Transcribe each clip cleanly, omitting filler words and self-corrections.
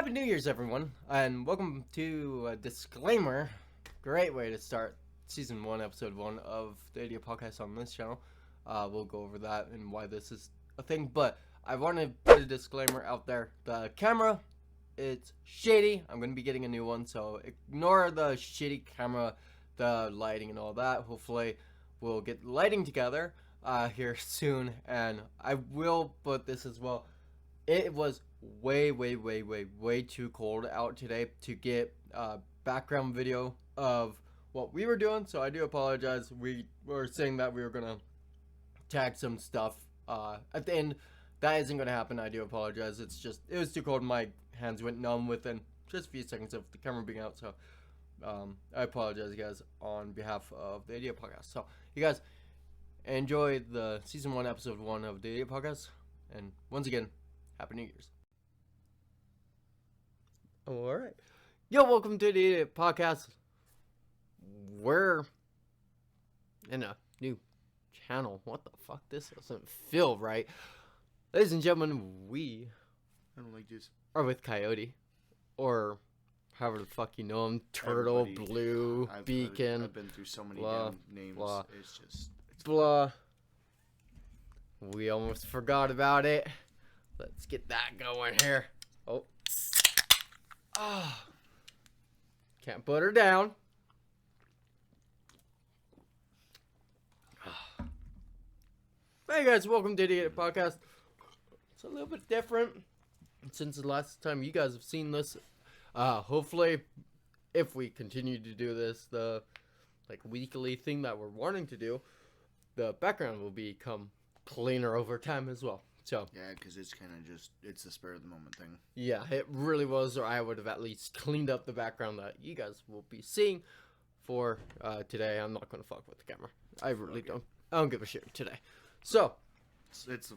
Happy New Year's, everyone, and welcome to a disclaimer. Great way to start Season 1, Episode 1 of the Idiot Podcast on this channel. We'll go over that and why this is a thing, but I want to put a disclaimer out there. The camera, it's shitty. I'm going to be getting a new one, so ignore the shitty camera, the lighting and all that. Hopefully, we'll get lighting together here soon, and I will put this as well. It was way too cold out today to get background video of what we were doing, so I do apologize. We were saying that we were gonna tag some stuff at the end. That isn't gonna happen. I do apologize. It's just it was too cold. My hands went numb within just a few seconds of the camera being out, so I apologize, guys, on behalf of the Idiot Podcast. So you guys enjoy the Season 1 Episode 1 of the Idiot Podcast, and once again, Happy New Year's. Alright. Yo, welcome to the Idiot Podcast. We're in a new channel. What the fuck? This doesn't feel right. Ladies and gentlemen, we I don't like this. are with Coyote. Or however the fuck you know him. Turtle, Everybody. Blue, Beacon. I've been through so many blah, damn names. blah. It's Blah. We almost forgot about it. Let's get that going here. Oh. Ah. Can't put her down. Hey guys, welcome to the Idiot Podcast. It's a little bit different since the last time you guys have seen this. Hopefully, if we continue to do this, the weekly thing that we're wanting to do, the background will become cleaner over time as well. So yeah, because it's kind of just it's a spur of the moment thing. yeah, it really was, or I would have at least cleaned up the background that you guys will be seeing for today. I'm not gonna fuck with the camera. I really don't. I don't give a shit today. So It's the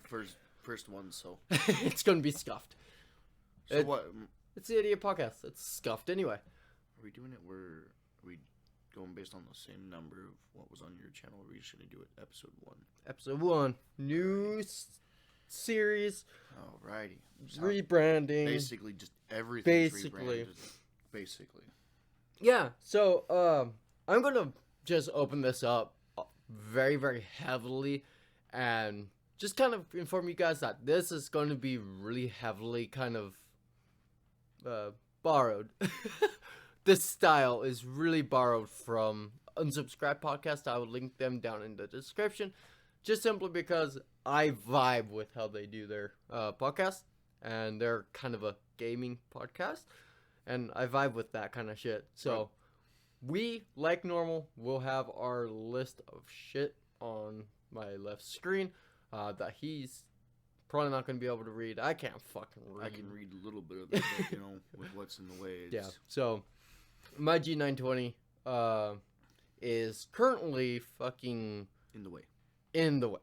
first one, so it's gonna be scuffed. so what It's the Idiot Podcast. It's scuffed anyway. are we doing? Are we going based on the same number of what was on your channel? Or are we just gonna do it episode 1? Episode 1, new series, Alrighty. So rebranding. basically, just everything's Basically. rebranded. Basically. Yeah, so I'm gonna just open this up very heavily and just kind of inform you guys that this is going to be really heavily kind of borrowed. This style is really borrowed from Unsubscribed Podcast. I will link them down in the description, just simply because I vibe with how they do their podcast, and they're kind of a gaming podcast, and I vibe with that kind of shit. So we, like normal, will have our list of shit on my left screen that he's probably not going to be able to read. I can't fucking read. I can read a little bit of it, but, with what's in the way. Yeah, so my G920 is currently fucking In the way.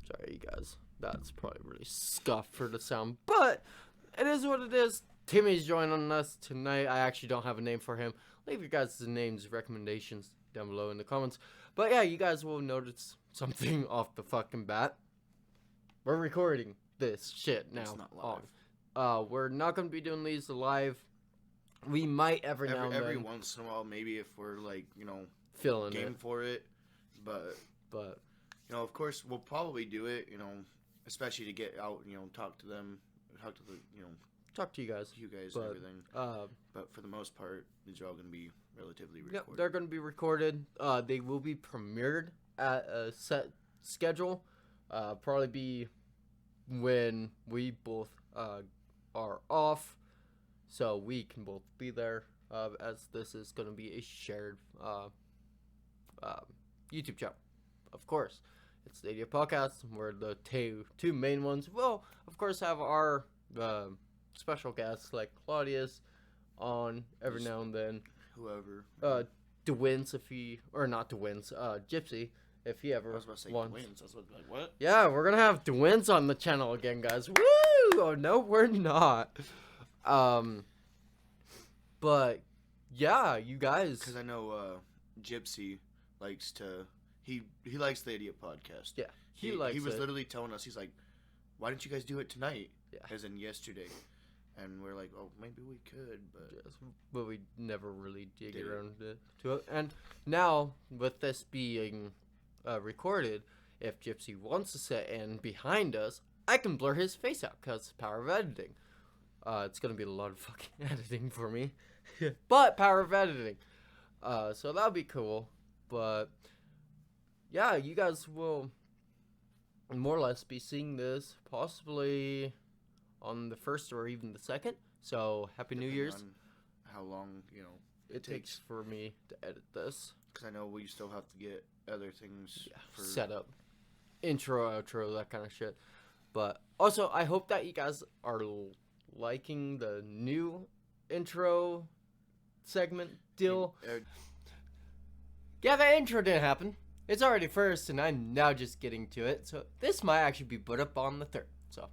Sorry, you guys. That's probably really scuffed for the sound, but it is what it is. Timmy's joining us tonight. I actually don't have a name for him. Leave your guys' names, recommendations down below in the comments. But yeah, you guys will notice something off the fucking bat. We're recording this shit now. It's not live. We're not going to be doing these live. We might every now and then. Every once in a while, maybe if we're feeling game it. for it, but of course we'll probably do it, especially to get out, talk to them, talk to you guys. and everything. But for the most part, these are all going to be relatively recorded. Yep, they're going to be recorded. They will be premiered at a set schedule. Probably be when we both are off, so we can both be there. As this is going to be a shared YouTube channel, of course. It's the Idiot Podcast. We're the two main ones. We'll, of course, have our special guests like Claudius on every now and then. Whoever. DeWins, if he, or not DeWins, Gypsy, if he ever I was about to say wants. twins. I was about to be like, what? Yeah, we're gonna have DeWins on the channel again, guys. Woo! Oh no, we're not. But yeah, you guys. Because I know Gypsy likes to. He likes the Idiot Podcast. Yeah, he likes. He was it. literally telling us. He's like, "Why didn't you guys do it tonight?" Yeah. As in yesterday. and we're like, oh, maybe we could, but Yes, but we never really did get Did it. around to it. And now, with this being recorded, if Gypsy wants to sit in behind us, I can blur his face out because power of editing. It's gonna be a lot of fucking editing for me, but power of editing. So that'll be cool. But yeah, you guys will more or less be seeing this possibly on the 1st or even the 2nd. So happy New depending Year's. on how long It takes for me to edit this. because I know we still have to get other things for Setup, intro, outro, that kind of shit. But also, I hope that you guys are liking the new intro segment deal. Yeah, the intro didn't happen. It's already 1st, and I'm now just getting to it. So this might actually be put up on the 3rd. So,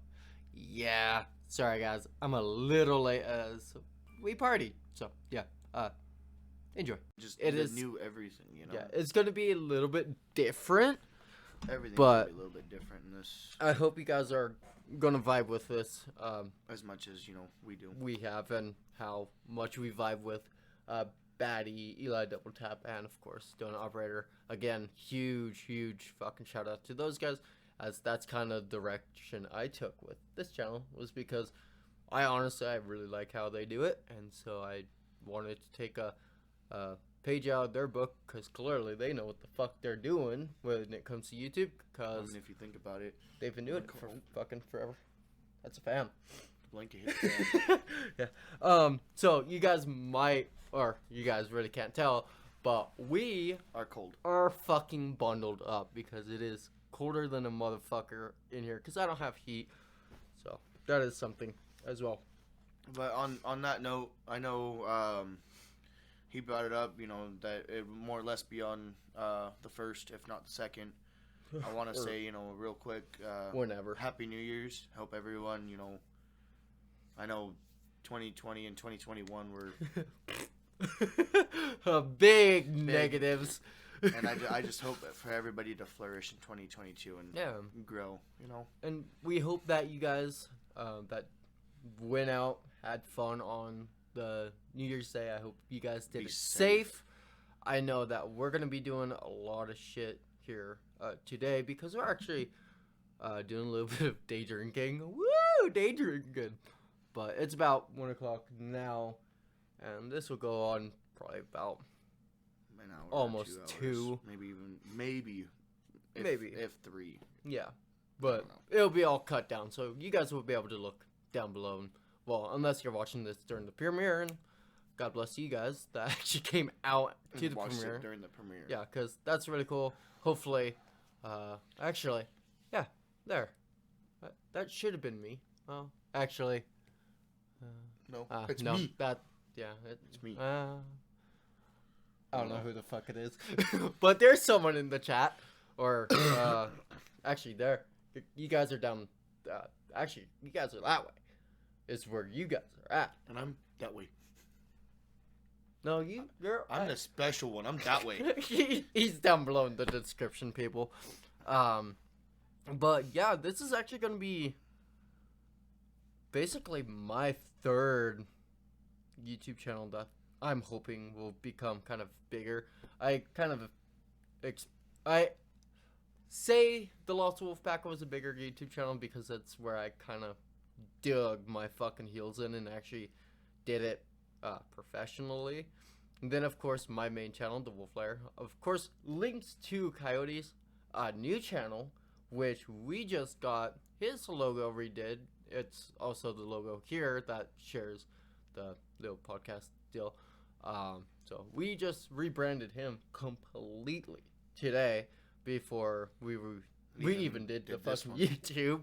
yeah. Sorry, guys. I'm a little late as we partied. So, yeah. Enjoy. Just It the is- new everything, Yeah, it's going to be a little bit different. Everything's but- gonna be a little bit different in this, I hope you guys are going to vibe with this. as much as we do. We have and how much we vibe with Batty, Eli Double Tap, and of course Donut Operator. Again, huge fucking shout out to those guys, as that's kind of the direction I took with this channel, was because I really like how they do it, and so I wanted to take a page out of their book, because clearly they know what the fuck they're doing when it comes to YouTube, I because mean, if you think about it, they've been doing it for fucking forever. That's a fam. blanket hit. Yeah. So you guys might, or you guys really can't tell, but we Are cold. are fucking bundled up because it is colder than a motherfucker in here because I don't have heat. So that is something as well. But on that note, I know he brought it up, that it would more or less be on the 1st, if not the 2nd. I want to Or- say, real quick, Whenever. Happy New Year's. Hope everyone, I know 2020 and 2021 were, Big negatives. and I just hope for everybody to flourish in 2022 and Yeah. grow, And we hope that you guys that went out, had fun on the New Year's Day. I hope you guys did Be it safe. safe. I know that we're going to be doing a lot of shit here today because we're actually doing a little bit of day drinking. Woo! Day drinking. But it's about 1 o'clock now, and this will go on probably about an hour, or Almost 2 hours, 2. maybe, if 3. Yeah, I but don't know. it'll be all cut down, so you guys will be able to look down below. And, well, unless you're watching this during the premiere, and God bless you guys that actually came out to the Watched premiere. it during the premiere. Yeah, because that's really cool. Hopefully, actually, yeah, there. That should have been me. Well, actually, No, no, me. it's me. I don't know who the fuck it is, but there's someone in the chat, or actually, there. You guys are down. Actually, you guys are that way. Is where you guys are at. And I'm that way. No, you're. I'm the special one. I'm that way. He's down below in the description, people. But yeah, this is actually gonna be basically my 3rd YouTube channel that I'm hoping will become kind of bigger. I say the Lost Wolfpack was a bigger YouTube channel because that's where I kind of dug my fucking heels in and actually did it professionally. And then, of course, my main channel, The Wolf Lair, of course, links to Coyote's new channel, which we just got his logo redid. It's also the logo here that shares the little podcast deal. So we just rebranded him completely today before we even did the this fucking one. YouTube.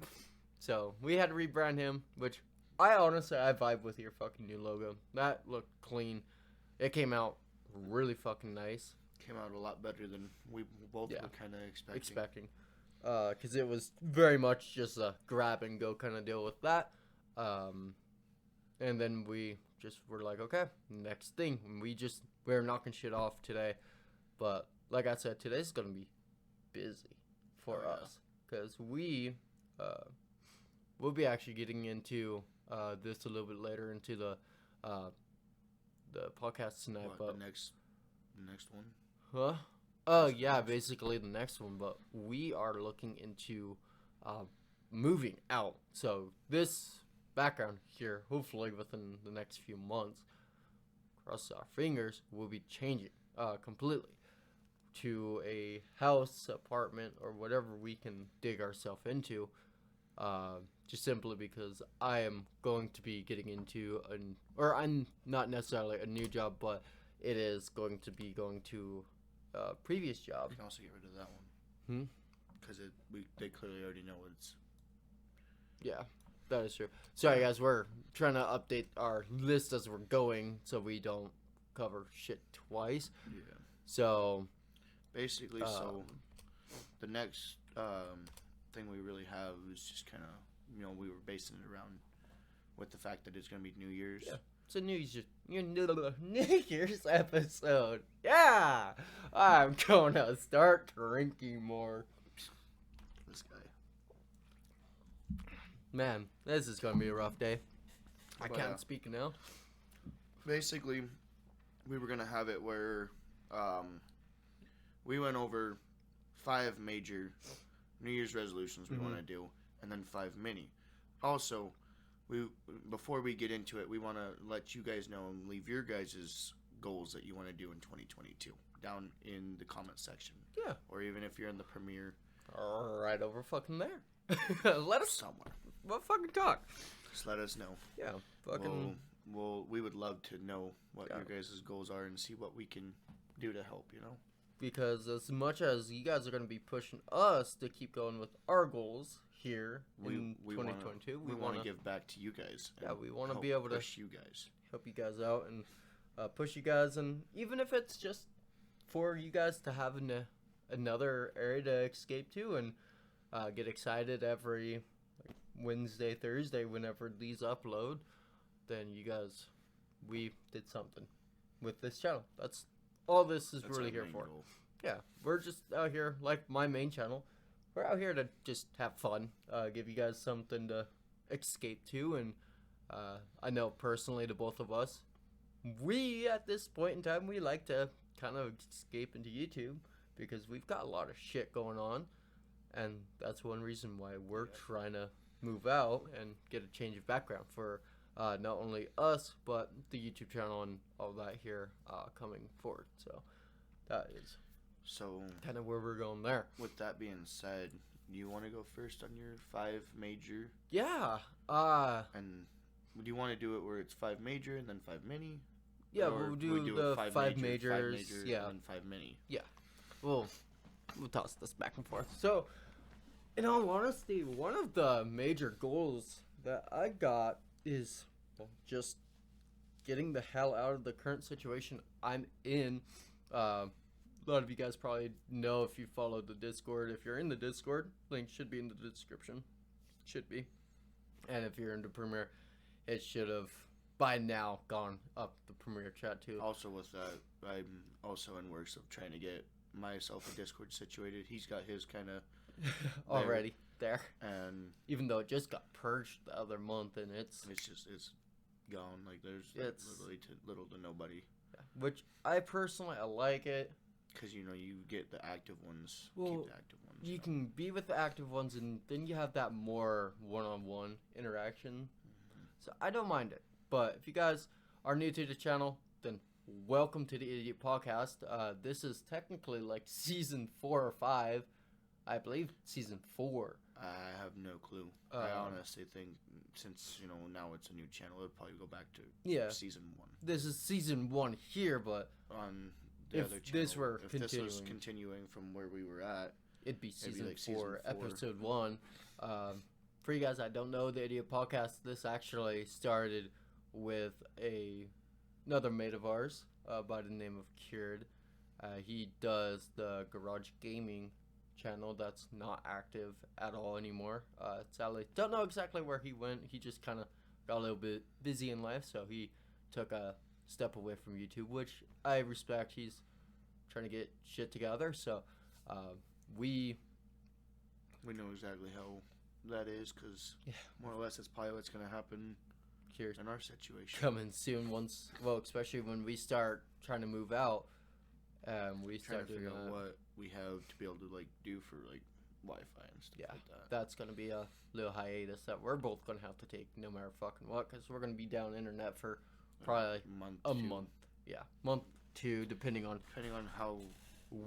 So we had to rebrand him, which I vibe with your fucking new logo. That looked clean. It came out really fucking nice. Came out a lot better than we both Yeah. were kind of expecting. Because it was very much just a grab and go kind of deal with that. And then we just were like, okay, next thing. And we're knocking shit off today. But like I said, today's going to be busy for Oh, yeah. us. Because we'll be actually getting into this a little bit later into uh, the podcast tonight. What, but the next one? huh? Oh yeah, basically the next one. But we are looking into moving out. So this background here, hopefully within the next few months, cross our fingers, will be changing completely to a house, apartment, or whatever we can dig ourselves into. Just simply because I am going to be getting into or I'm not necessarily a new job, but it is going to be going to a previous job. You can also get rid of that one. Hmm? Because they clearly already know it's... Yeah, that is true. Sorry guys, we're trying to update our list as we're going so we don't cover shit twice. Yeah. So basically, so the next thing we really have is just kind of, we were basing it around with the fact that it's going to be New Year's. Yeah. It's a New Year's episode. Yeah! I'm going to start drinking more. This guy. Man, this is going to be a rough day. I can't speak now. Basically, we were going to have it where we went over 5 major New Year's resolutions we want to do, and then 5 mini. Also, before we get into it, we want to let you guys know and leave your guys' goals that you want to do in 2022 down in the comment section. Yeah. Or even if you're in the premiere. Right over fucking there. Let us somewhere. We'll fucking talk. Just let us know. Yeah. Fucking. We would love to know what your guys' goals are and see what we can do to help, Because as much as you guys are going to be pushing us to keep going with our goals here in 2022, we want to give back to you guys. Yeah, we want to be able to push you guys, help you guys out, and push you guys, and even if it's just for you guys to have another area to escape to, and get excited every Wednesday, Thursday, whenever these upload, then you guys, we did something with this channel. That's all this is really here for. Goal. Yeah, we're just out here, like my main channel, we're out here to just have fun, give you guys something to escape to, and I know personally to both of us, we at this point in time, we like to kind of escape into YouTube because we've got a lot of shit going on, and that's one reason why we're trying to move out and get a change of background for not only us, but the YouTube channel and all that here coming forward. So that is kind of where we're going there. With that being said, do you want to go first on your 5 major? Yeah. And do you want to do it where it's 5 major and then 5 mini? Yeah, we'll do the 5 majors. Yeah. And then 5 mini. Yeah. We'll toss this back and forth. So, in all honesty, one of the major goals that I got is just getting the hell out of the current situation I'm in. A lot of you guys probably know if you follow the Discord. If you're in the Discord, link should be in the description. Should be. And if you're into Premiere, it should have by now gone up the Premiere chat too. Also with that, I'm also in works of trying to get myself a Discord situated. He's got his kind of already there. And even though it just got purged the other month, and it's gone. Like there's literally little to nobody. Yeah. Which I personally like it. Because you get the active ones. Well, keep the active ones. You can be with the active ones, and then you have that more one-on-one interaction. So I don't mind it. But if you guys are new to the channel, then welcome to the Idiot Podcast. This is technically like season 4 or 5. I believe season 4. I have no clue. I honestly think since now it's a new channel, it'll probably go back to season 1. This is season 1 here, but on the other channel, this was continuing from where we were at, it'd be season 4, episode 1. For you guys that don't know the Idiot Podcast, this actually started with another mate of ours by the name of Cured. He does the Garage Gaming channel that's not active at all anymore. Sadly, don't know exactly where he went. He just kind of got a little bit busy in life, so he took a step away from YouTube, which I respect. He's trying to get shit together, so we know exactly how that is, because more or less that's probably what's going to happen here in our situation. coming soon. Especially when we start trying to move out, we Trying start to doing figure out that. what we have to be able to like do for like Wi-Fi and stuff Yeah, like that. that's gonna be a little hiatus that we're both gonna have to take, no matter fucking what, because we're gonna be down internet for probably like a month. Yeah, month 2, depending on how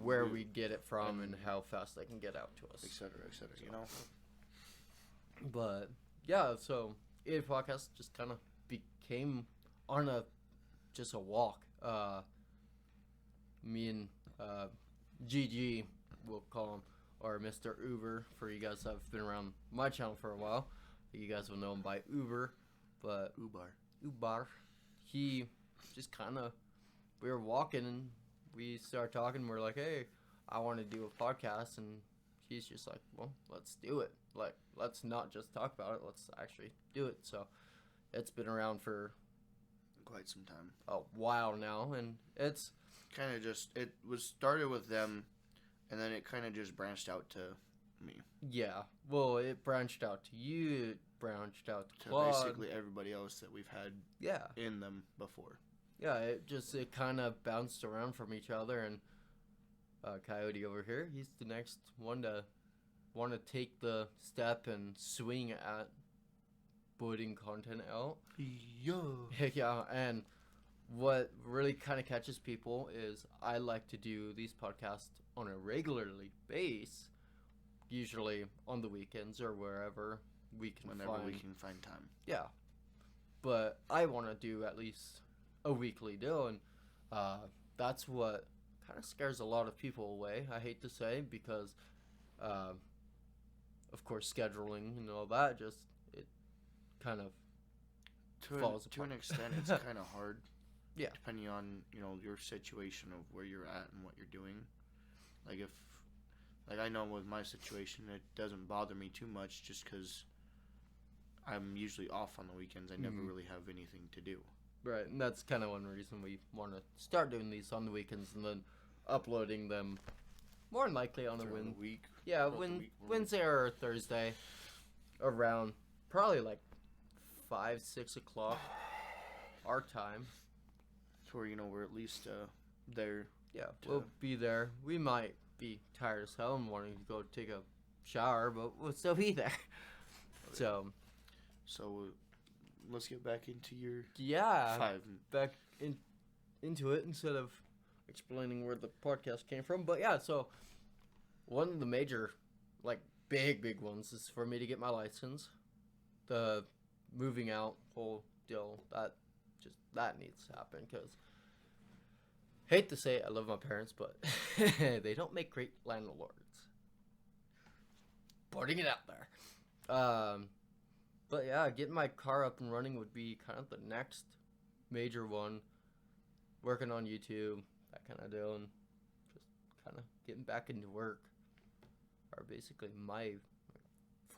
where we get it from and how fast they can get out to us, etc. You know. But yeah, so it podcast just kind of became on a walk. Me and GG, we'll call him, or Mr. Uber, for you guys that have been around my channel for a while. You guys will know him by Uber, but Ubar. He just kind of, we were walking and we started talking. We're like, hey, I want to do a podcast, and he's just like, well, let's do it. Like, let's not just talk about it. Let's actually do it. So it's been around for quite some time, a while now, and it's kind of just, it was started with them, and then it kind of just branched out to me. Yeah, well, it branched out to you, it branched out to Claude. Basically everybody else that we've had in them before. Yeah, it kind of bounced around from each other, and Coyote over here, he's the next one to want to take the step and swing at putting content out. Yeah, and what really kind of catches people is I like to do these podcasts on a regularly base, usually on the weekends or wherever we can find time. Yeah, but I want to do at least a weekly deal, and that's what kind of scares a lot of people away, I hate to say, because of course scheduling and all that, just it kind of falls apart. To an extent, it's kind of hard. Yeah. Depending on, your situation of where you're at and what you're doing. Like I know with my situation, it doesn't bother me too much just because I'm usually off on the weekends. I never really have anything to do. Right, and that's kind of one reason we want to start doing these on the weekends and then uploading them more than likely on a week. Yeah, Wednesday or Thursday around probably like 5-6 o'clock our time. So we're at least there. Yeah, we'll be there. We might be tired as hell and wanting to go take a shower, but we'll still be there. Okay. So let's get back into your back into it instead of explaining where the podcast came from. But yeah, so one of the major, like, big ones is for me to get my license. The moving out whole deal, that needs to happen, because hate to say it, I love my parents, but they don't make great landlords. Putting it out there. But yeah, getting my car up and running would be kind of the next major one. Working on YouTube, that kind of deal, and just kind of getting back into work are basically my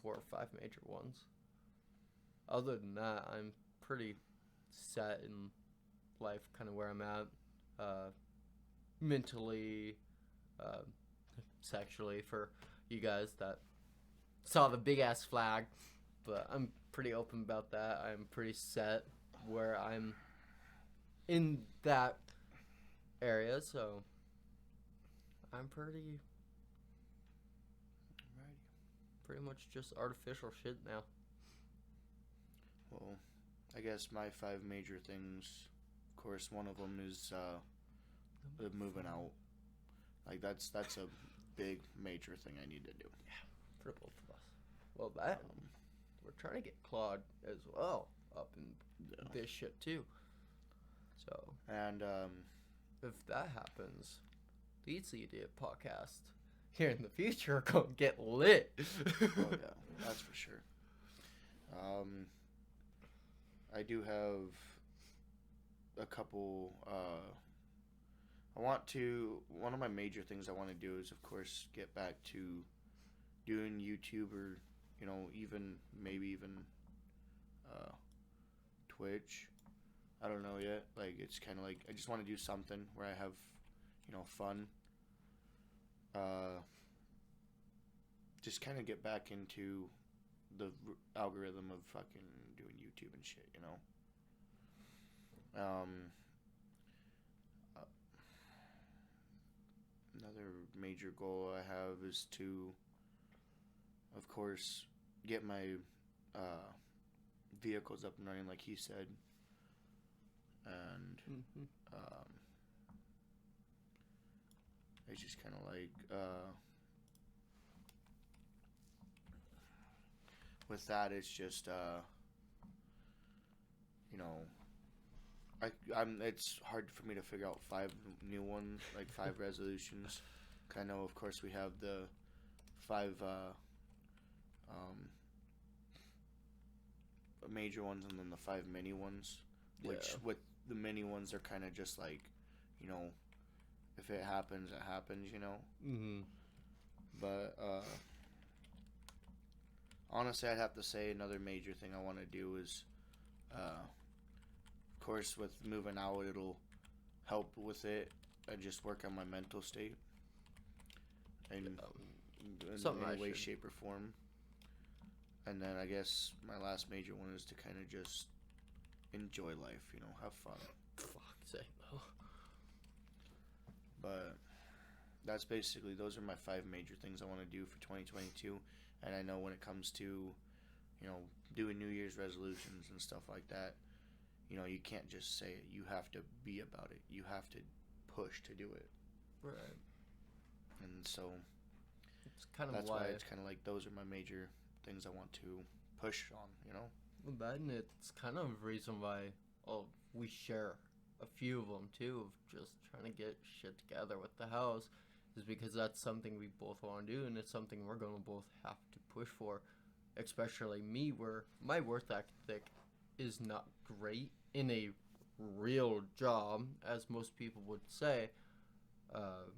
4 or 5 major ones. Other than that, I'm pretty set in life, kind of where I'm at, mentally, sexually, for you guys that saw the big ass flag. But I'm pretty open about that. I'm pretty set where I'm in that area, so I'm pretty much just artificial shit now. Well, I guess my 5 major things, of course, one of them is moving out. Like, that's a big major thing I need to do. Yeah, for both of us. Well, that we're trying to get Claude as well up in this shit too. So, and if that happens, the Eats Idiot podcast here in the future are gonna get lit. Oh yeah, that's for sure. I do have a couple. One of my major things I want to do is, of course, get back to doing YouTube, or maybe even Twitch. I don't know yet. Like, it's kind of like I just want to do something where I have fun. Just kind of get back into the algorithm of fucking doing YouTube and shit. Um, uh, Another major goal I have is to, of course, get my uh, vehicles up and running, like he said, and Mm-hmm. um, it's just kind of like with that, it's just you know, I'm. It's hard for me to figure out 5 new ones, like 5 resolutions. I know, of course, we have the 5 um, major ones and then the 5 mini ones. Which Yeah. with the mini ones are kind of just like, you know, if it happens, it happens. Mm-hmm. But honestly, I'd have to say another major thing I want to do is, of course, with moving out, it'll help with it. I just work on my mental state in, Something in I any way, should. shape, or form. And then I guess my last major one is to kind of just enjoy life, have fun. Fuck's sake, though. But that's basically, those are my 5 major things I want to do for 2022. And I know when it comes to, doing New Year's resolutions and stuff like that, you can't just say it. You have to be about it. You have to push to do it. Right. And so It's kind of that's why. why it's kind of like those are my major things I want to push on. Well, that and it's kind of the reason why we share a few of them too, of just trying to get shit together with the house, is because that's something we both want to do, and it's something we're gonna both have to push for. Especially me, where my work ethic is not great in a real job, as most people would say. Uh,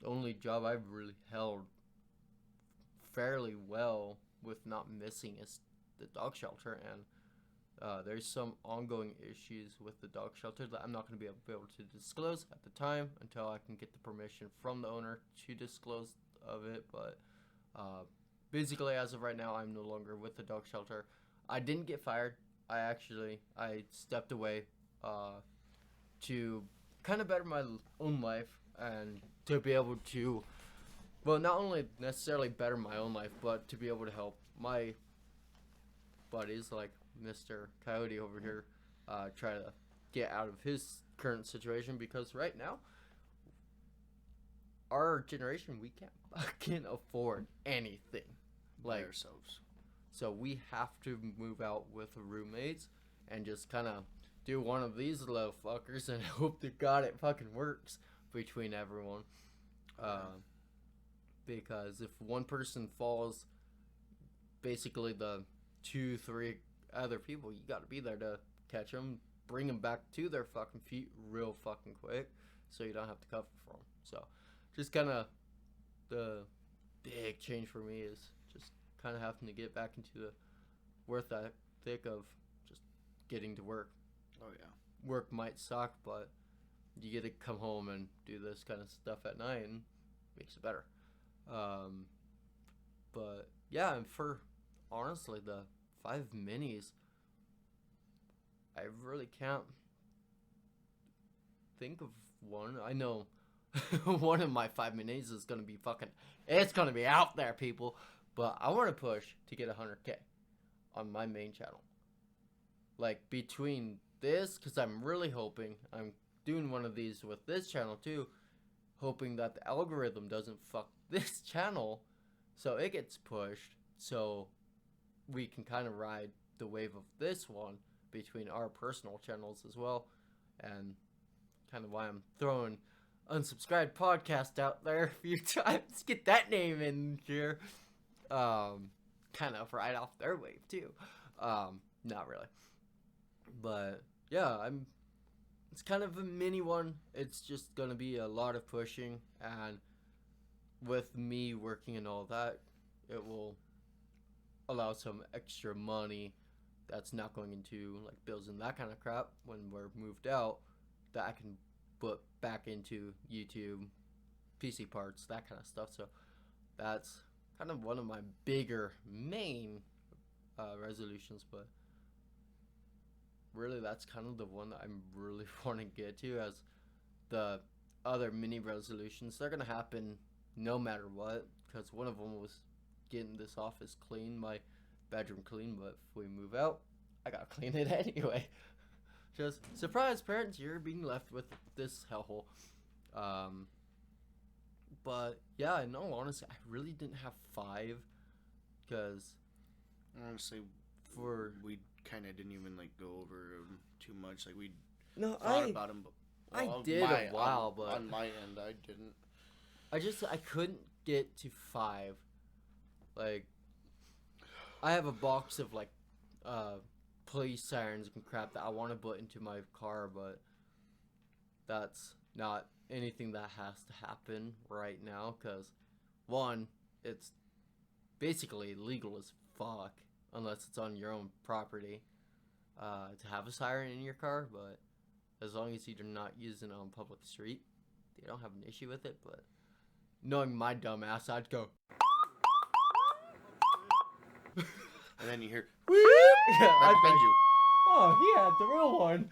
the only job I've really held fairly well with not missing is the dog shelter, and there's some ongoing issues with the dog shelter that I'm not going to be able to disclose at the time until I can get the permission from the owner to disclose of it. But basically, as of right now, I'm no longer with the dog shelter. I didn't get fired. I stepped away to kind of better my own life and to be able to, well, not only necessarily better my own life, but to be able to help my buddies like Mr. Coyote over here try to get out of his current situation, because right now, our generation, we can't fucking afford anything. By ourselves. So we have to move out with roommates and just kind of do one of these little fuckers and hope to God it fucking works between everyone. Because if one person falls, basically the 2, 3 other people, you got to be there to catch them, bring them back to their fucking feet real fucking quick, so you don't have to cover for them. So, just kind of the big change for me is just kind of having to get back into the work that thick of just getting to work. Oh yeah. Work might suck, but you get to come home and do this kind of stuff at night, and makes it better. But yeah, and for honestly the 5 minis, I really can't think of one. I know one of my 5 minis is gonna be fucking. It's gonna be out there, people. But I want to push to get 100K on my main channel. Like between this, because I'm really hoping I'm doing one of these with this channel too, hoping that the algorithm doesn't fuck this channel, so it gets pushed, so we can kind of ride the wave of this one between our personal channels as well, and kind of why I'm throwing unsubscribed podcast out there a few times. Get that name in here. Kind of right off their wave too. Not really, but yeah, it's kind of a mini one. It's just gonna be a lot of pushing, and with me working and all that, it will allow some extra money that's not going into like bills and that kind of crap when we're moved out, that I can put back into YouTube, PC parts, that kind of stuff. So that's kind of one of my bigger main resolutions. But really that's kind of the one that I'm really want to get to, as the other mini resolutions, they're gonna happen no matter what, because one of them was getting this office clean, my bedroom clean, but if we move out, I gotta clean it anyway. Just surprise, parents, you're being left with this hellhole. But yeah, in all honesty, I really didn't have 5, because Honestly, we kind of didn't even like go over 'em too much. Like we thought about them, but I did a while, but on my end, I didn't. I couldn't get to 5. Like, I have a box of like police sirens and crap that I want to put into my car, but that's not anything that has to happen right now, because one, it's basically illegal as fuck unless it's on your own property to have a siren in your car, but as long as you're not using it on public street, they don't have an issue with it. But knowing my dumb ass, I'd go and then you hear yeah, right behind you. Oh, he had the real one.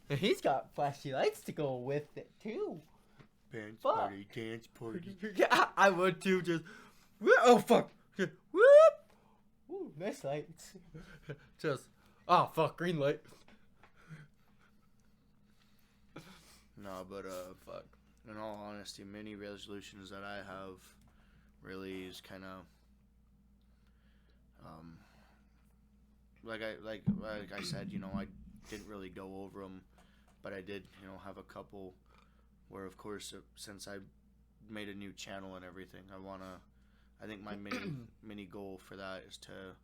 And he's got flashy lights to go with it too. Dance party, dance party. Yeah, I would too. Just oh fuck, whoop. Ooh, nice lights. Just oh fuck, green light. No, but Fuck. in all honesty, many resolutions that I have really is kind of like I said, you know, I didn't really go over them, but I did, you know, have a couple where, of course, since I made a new channel and everything, I think my mini goal for that is to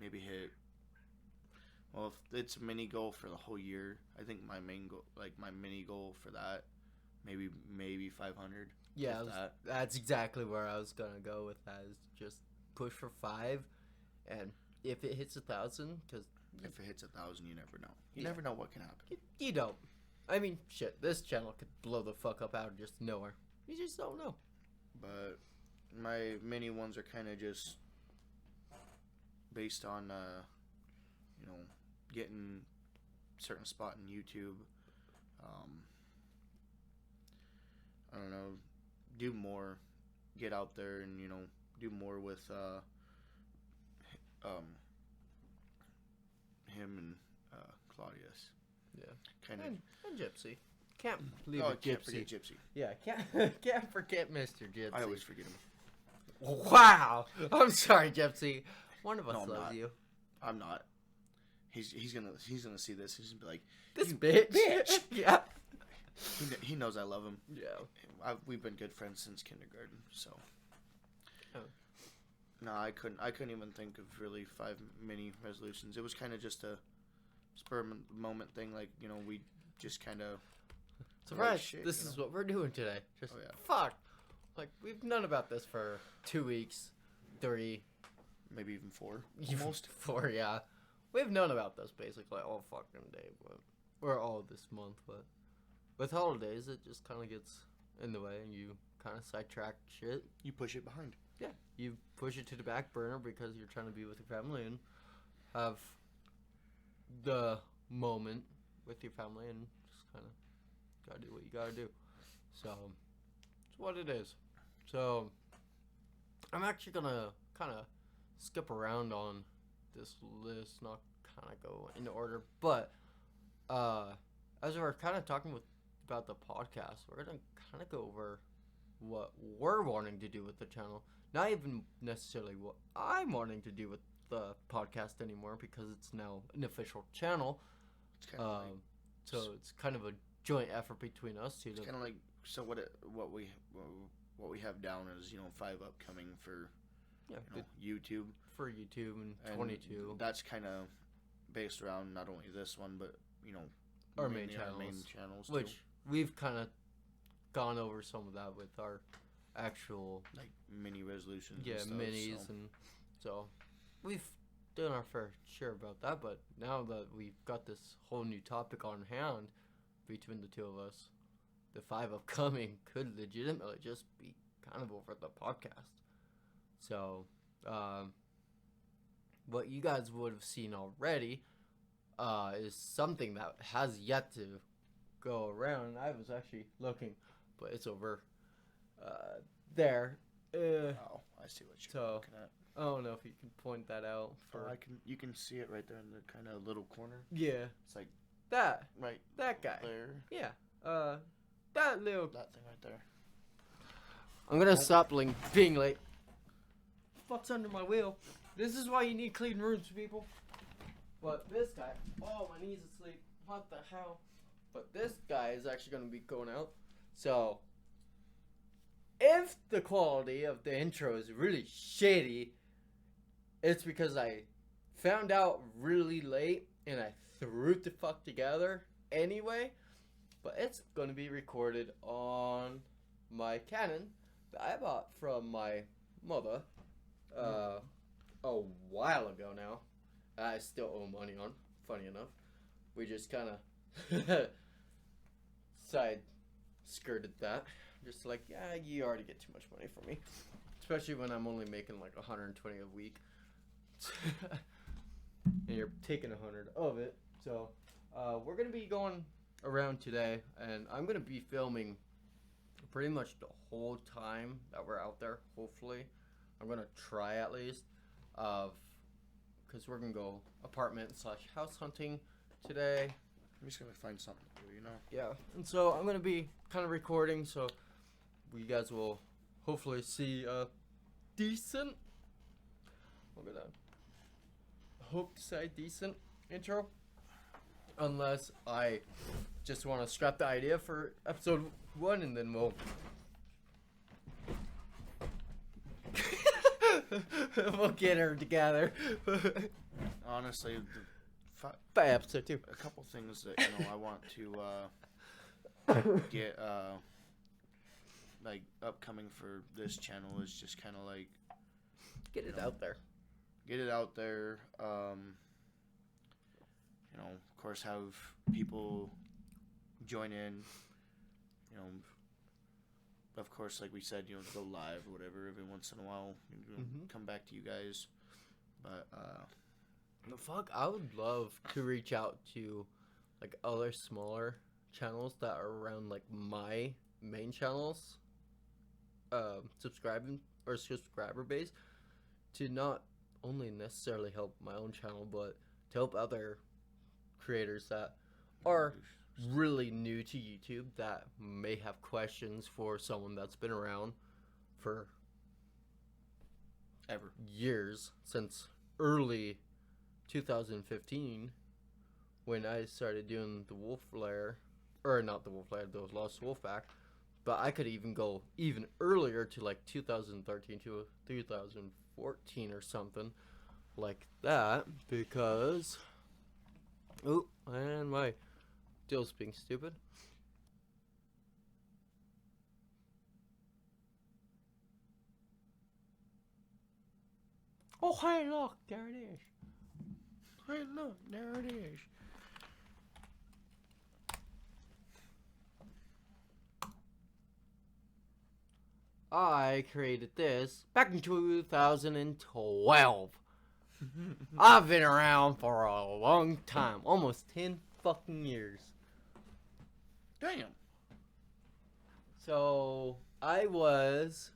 maybe hit. Well, if it's a mini goal for the whole year, I think my main goal, like my mini goal for that, maybe 500. Yeah, that's exactly where I was gonna go with that. Is just push for 5, and if it hits 1,000, because if it hits 1,000, you never know. You never know what can happen. You don't. I mean, shit. This channel could blow the fuck up out of just nowhere. You just don't know. But my mini ones are kind of just based on, you know, getting certain spot in YouTube. I don't know, do more, get out there and, you know, do more with him and Claudius. Yeah. Kind of. And Gypsy. Can't leave I Gypsy. can't forget Gypsy. Yeah, can't forget Mr. Gypsy. I always forget him. Wow. I'm sorry, Gypsy. One of us loves not. you. I'm not. He's gonna see this. He's gonna be like, This bitch. Yeah. He knows I love him. Yeah. We've been good friends since kindergarten, so. Oh. No, I couldn't even think of really 5 mini resolutions. It was kind of just a spur of the moment thing. Like, you know, we just kind of. Surprise! Shit, this is what we're doing today. Just fuck. Like, we've known about this for 2 weeks, 3, maybe even 4. almost 4. Yeah, we've known about this basically all fucking day, or all this month. But with holidays, it just kind of gets in the way, and you kind of sidetrack shit. You push it behind. Yeah, you push it to the back burner because you're trying to be with your family and have the moment with your family, and just kind of gotta do what you gotta do. So it's what it is. So I'm actually gonna kind of skip around on this list, not kind of go in order, but as we're kind of talking about the podcast, we're gonna kind of go over what we're wanting to do with the channel. Not even necessarily what I'm wanting to do with the podcast anymore, because it's now an official channel. It's kind of so it's kind of a joint effort between us two. It's kind of like, so what we have down is, you know, 5 upcoming for YouTube. For YouTube and 22. That's kind of based around not only this one, but, you know, our main channels which too. We've kind of gone over some of that with our actual like mini resolutions. Yeah, and stuff, minis, and so we've done our fair share about that. But now that we've got this whole new topic on hand between the two of us, the 5 upcoming could legitimately just be kind of over the podcast. So what you guys would have seen already is something that has yet to go around. I was actually looking, but it's over there. Oh, I see what you're So- looking at. I don't know if you can point that out for. You can see it right there in the kind of little corner. Yeah, It's like that right guy. there. Yeah, that little. That thing right there. I'm gonna stop being late. Fuck's under my wheel. This is why you need clean rooms, people. But this guy, oh, my knees asleep. What the hell? But this guy is actually gonna be going out. So, if the quality of the intro is really shitty, it's because I found out really late and I threw it the fuck together anyway. But it's gonna be recorded on my Canon that I bought from my mother a while ago now. I still owe money on, funny enough. We just kind of side skirted that. Just like, yeah, you already get too much money from me. Especially when I'm only making like 120 a week. And you're taking 100 of it. So, we're going to be going around today. And I'm going to be filming pretty much the whole time that we're out there, hopefully. I'm going to try at least. Because we're going to go apartment/house hunting today. I'm just gonna find something to do, you know. Yeah, and so I'm gonna be kind of recording, so you guys will hopefully see a decent. I'm gonna hope to say decent intro, unless I just want to scrap the idea for episode 1, and then we'll we'll get her together. Honestly, By episode 2. a couple things that I want to get like upcoming for this channel is just kind of like Get it out there. get it out there. Of course, have people join in. Of course, like we said, go live or whatever every once in a while. Come back to you guys, but The fuck, I would love to reach out to like other smaller channels that are around like my main channels, subscriber base, to not only necessarily help my own channel, but to help other creators that are really new to YouTube that may have questions for someone that's been around for ever. years, since early 2015 when I started doing the Wolf Lair, or not the Wolf Lair, the Lost Wolfpack, but I could even go even earlier to like 2013 to 2014 or something like that, because and my deal's being stupid. Oh, hey, look, there it is. Hey, look, there it is. I created this back in 2012. I've been around for a long time, almost 10 fucking years. Damn. So, I was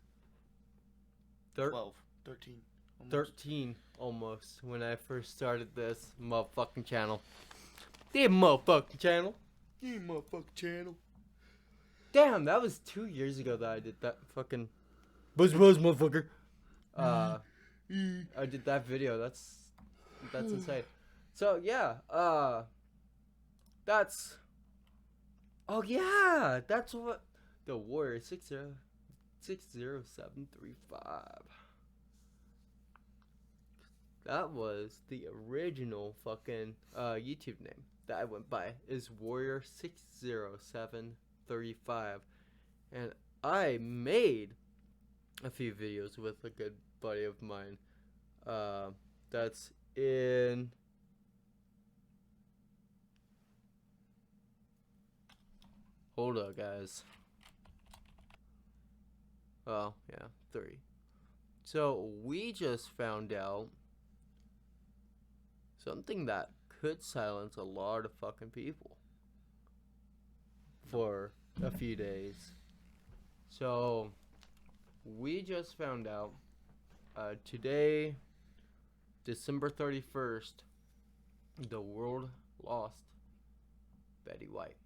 12, 13. Almost. 13 almost when I first started this motherfucking channel. The motherfucking channel. Yeah, motherfucking channel. Damn, that was 2 years ago that I did that fucking buzz motherfucker. I did that video. That's insane. So yeah, that's. Oh yeah, that's what the Warrior 60735. That was the original fucking YouTube name that I went by, is Warrior 60735, and I made a few videos with a good buddy of mine. That's in. Hold up, guys. Oh, yeah, 3. So we just found out something that could silence a lot of fucking people for a few days. So we just found out today, December 31st, the world lost Betty White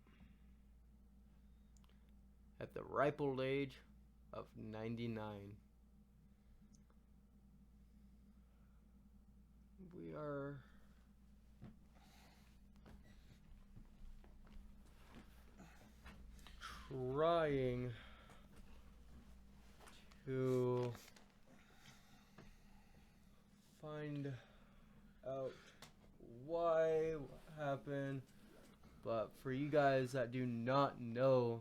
at the ripe old age of 99. We are trying to find out why, what happened, but for you guys that do not know,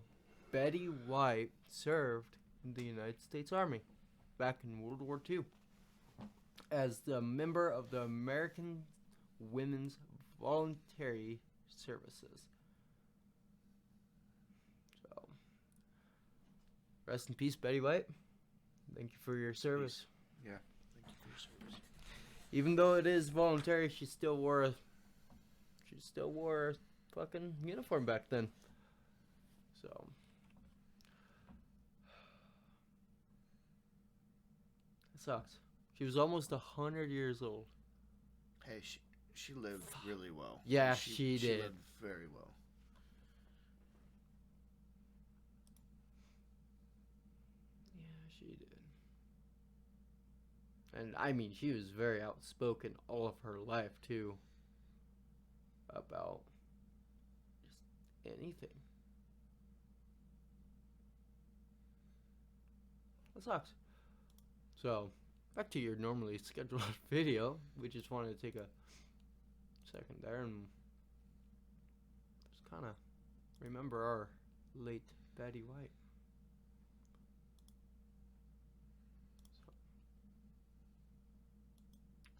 Betty White served in the United States Army back in World War II as the member of the American Women's Voluntary Services. So, rest in peace, Betty White. Thank you for your service. Yeah, thank you for your service. Even though it is voluntary, she still wore a fucking uniform back then. So it sucks. She was almost 100 years old. Hey, she lived really well. Yeah, she did. She lived very well. Yeah, she did. And I mean, she was very outspoken all of her life too. About just anything. That sucks. So, back to your normally scheduled video. We just wanted to take a second there and just kind of remember our late Betty White. So,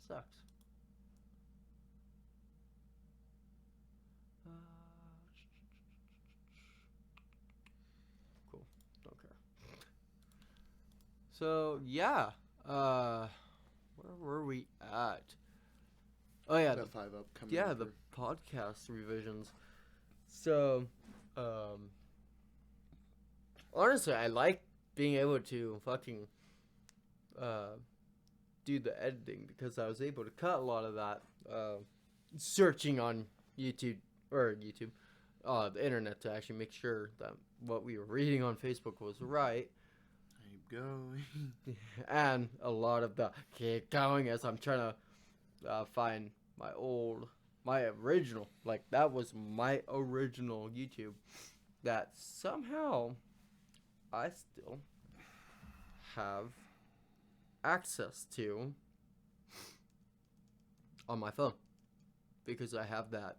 sucks. Cool. Don't care. So yeah, where were we at? Oh yeah, The five upcoming. yeah, the podcast revisions. So, honestly, I like being able to fucking do the editing because I was able to cut a lot of that searching on the internet to actually make sure that what we were reading on Facebook was right. Keep going. And a lot of the keep going as I'm trying to find my original, like that was my original YouTube that somehow I still have access to on my phone because I have that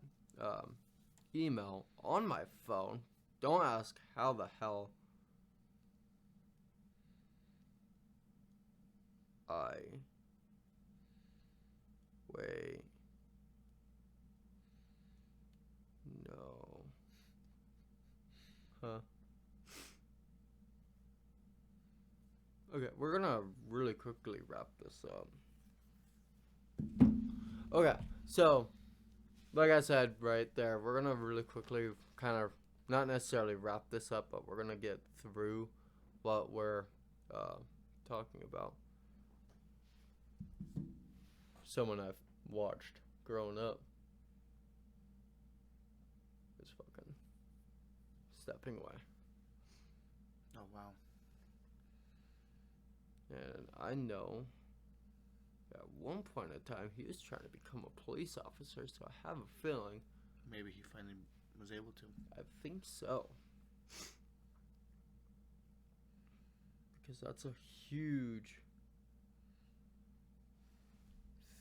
email on my phone. Don't ask how the hell wait. No. Huh. Okay, we're gonna really quickly wrap this up. Okay, so, like I said right there, we're gonna really quickly kind of, not necessarily wrap this up, but we're gonna get through what we're talking about. Someone I've watched growing up is fucking stepping away. Oh, wow. And I know at one point in time he was trying to become a police officer, so I have a feeling. Maybe he finally was able to. I think so. Because that's a huge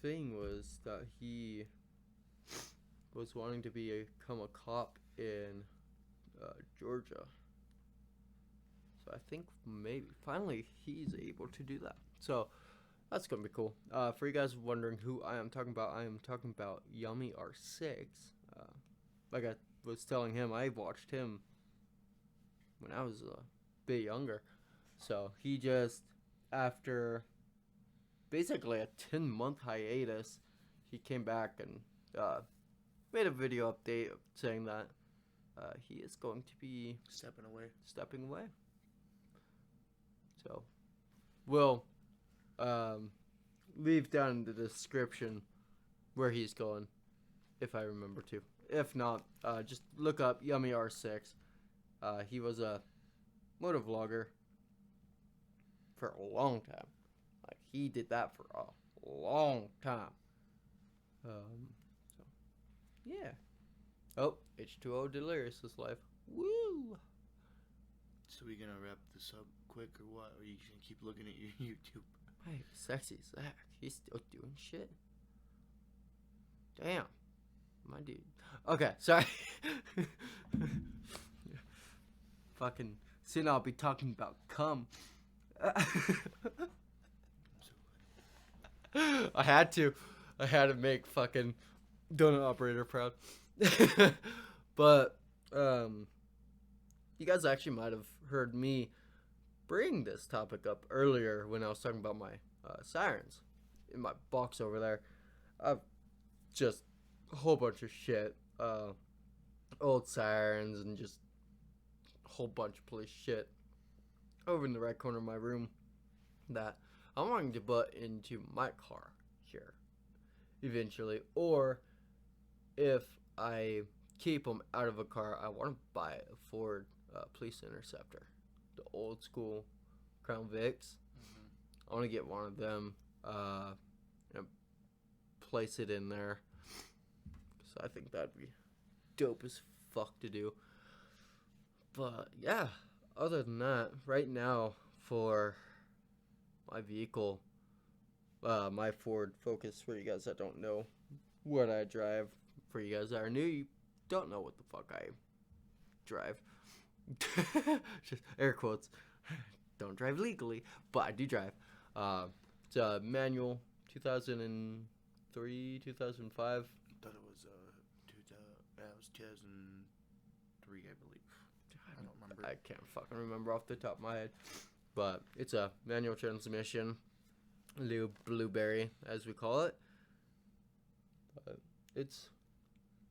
thing, was that he was wanting to become a cop in Georgia. So I think maybe finally he's able to do that. So that's gonna be cool. For you guys wondering who I am talking about Yummy R6. Like I was telling him, I watched him when I was a bit younger. So he just, after basically a 10-month hiatus, he came back and made a video update saying that he is going to be Stepping away. So, we'll leave down in the description where he's going, if I remember to. If not, just look up Yummy R6. He was a motor vlogger for a long time. Like, he did that for a long time. So, yeah. Oh, H2O Delirious is live. Woo! So we gonna wrap this up quick or what? Or you gonna keep looking at your YouTube? Hey, sexy Zach. He's still doing shit. Damn. My dude. Okay, sorry. Fucking soon I'll be talking about cum. I had to make fucking donut operator proud. But you guys actually might have heard me bring this topic up earlier when I was talking about my sirens in my box over there. I've just a whole bunch of shit, old sirens and just a whole bunch of police shit over in the right corner of my room that I'm wanting to put into my car here eventually, or if I keep them out of a car, I want to buy a Ford Police Interceptor, the old school Crown Vics. I want to get one of them, and place it in there. So I think that'd be dope as fuck to do. But yeah, other than that, right now for my vehicle, my Ford Focus, for you guys that don't know what I drive, for you guys that are new, you don't know what the fuck I drive. Just air quotes. Don't drive legally, but I do drive. It's a manual, 2003, 2005. I thought it was 2003, I believe. I don't remember. I can't fucking remember off the top of my head. But it's a manual transmission, little blueberry, as we call it. But it's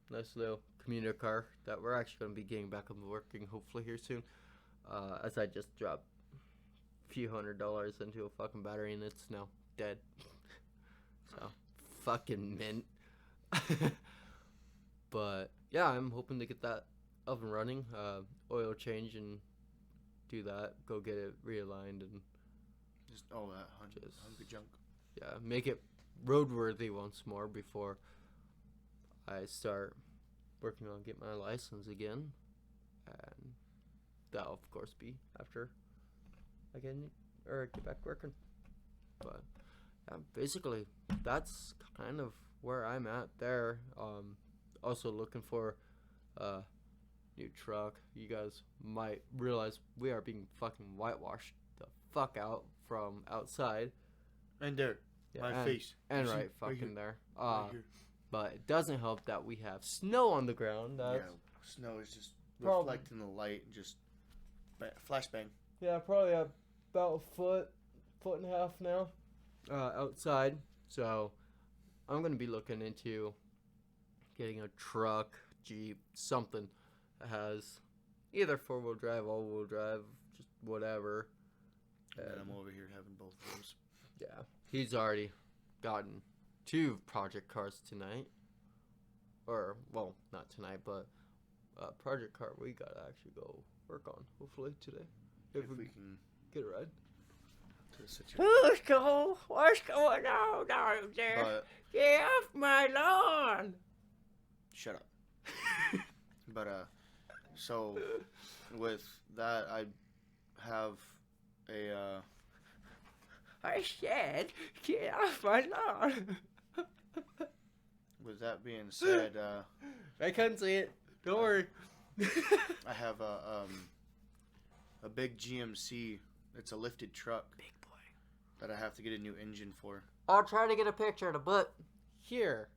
a nice little commuter car that we're actually going to be getting back on working hopefully here soon. As I just dropped a few $100s into a fucking battery and it's now dead. So, fucking mint. But yeah, I'm hoping to get that up and running, oil change and do that, go get it realigned and Just all that hungry junk. Yeah, make it roadworthy once more before I start working on getting my license again, and that'll of course be after I get back working. But yeah, basically that's kind of where I'm at there. Also looking for a new truck. You guys might realize we are being fucking whitewashed the fuck out from outside. And there, Yeah, my and, face. and You see? right fucking here. there. Right here. But it doesn't help that we have snow on the ground. That's, Snow is just Prob- reflecting the light and just flashbang. yeah, probably about a foot and a half now outside. So I'm going to be looking into getting a truck, Jeep, something that has either four-wheel drive, all-wheel drive, just whatever. And I'm over here having both of those. Yeah, he's already gotten 2 project cars tonight. Or, well, not tonight, but project car we got to actually go work on, hopefully, today. If we can get a ride. To the situation. What's going on down there? But Get off my lawn! shut up. But so with that, I have a I said, get off my lawn! with that being said, I couldn't see it. Don't worry. I have a big GMC. It's a lifted truck. Big boy. That I have to get a new engine for. I'll try to get a picture of the butt here.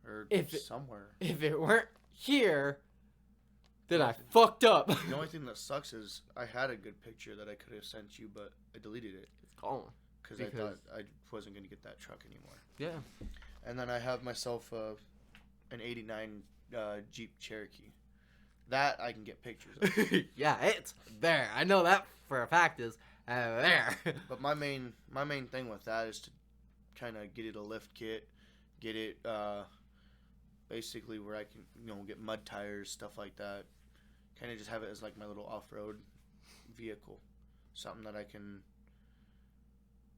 Or somewhere. If it weren't here, then I fucked up. The only thing that sucks is I had a good picture that I could have sent you, but I deleted it. It's gone. Because I thought I wasn't going to get that truck anymore. Yeah. And then I have myself an 89 Jeep Cherokee. That I can get pictures of. Yeah, it's there. I know that for a fact is there. But my main thing with that is to kind of get it a lift kit, get it basically where I can get mud tires, stuff like that. Kind of just have it as like my little off-road vehicle, something that I can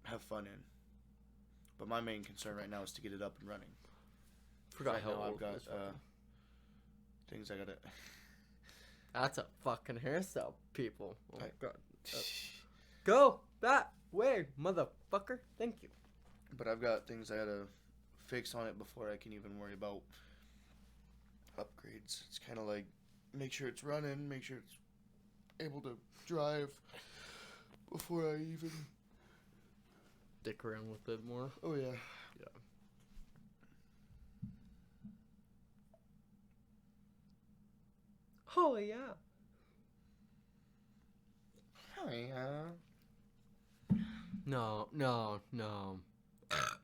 have fun in. But my main concern right now is to get it up and running. Forgot right how now old I've got this fucking- things I gotta. That's a fucking hairstyle, people. Oh my I- god. Go that way, motherfucker. Thank you. But I've got things I gotta fix on it before I can even worry about upgrades. It's kind of like make sure it's running, make sure it's able to drive before I even. Dick around with it more. Oh yeah. Oh yeah. Oh yeah. No.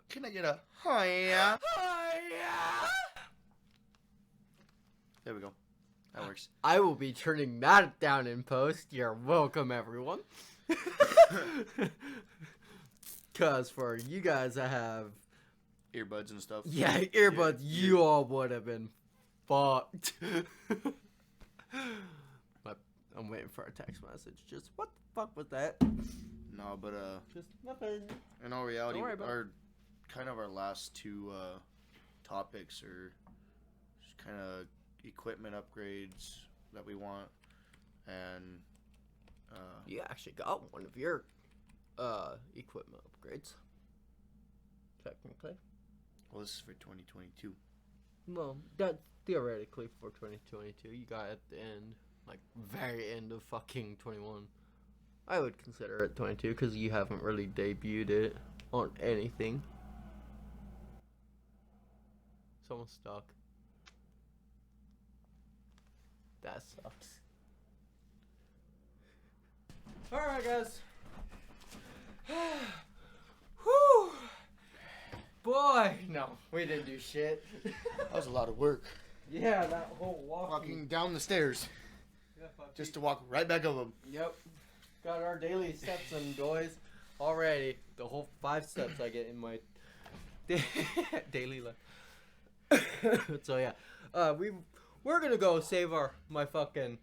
Can I get a oh yeah? Oh yeah. There we go. That works. I will be turning that down in post. You're welcome, everyone. Cause for you guys that have Earbuds and stuff. earbuds, Yeah. you all would have been fucked. But I'm waiting for a text message. Just what the fuck was that? No, but Just nothing. in all reality, Don't worry about our last two topics are just kind of equipment upgrades that we want, and You actually got one of your equipment upgrades. Technically. well, this is for 2022. Well, that's theoretically for 2022. You got at the end, like very end of fucking 21. I would consider it 22 because you haven't really debuted it on anything. Someone's stuck. That sucks. Alright, guys. Whew. Boy, no, we didn't do shit. That was a lot of work. Yeah, that whole Walking down the stairs Yeah, fuck just to walk right back up them. Yep. Got our daily steps in, boys. Already. The whole 5 steps I get in my daily life. So yeah. We're gonna go save my fucking.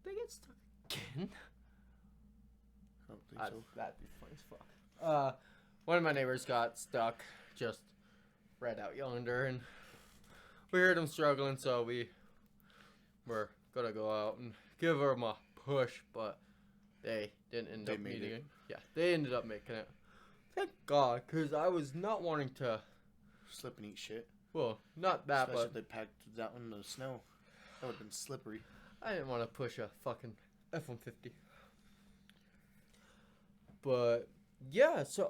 They get stuck again? I don't think so. That'd be funny as fuck. One of my neighbors got stuck just right out yonder, and we heard him struggling, so we were gonna go out and give them a push, but they didn't end up made meeting it. it. Yeah, they ended up making it. Thank God, because I was not wanting to. Slip and eat shit. Well, not that, Especially but if they packed that one in the snow. That would have been slippery. I didn't want to push a fucking F-150. But yeah, so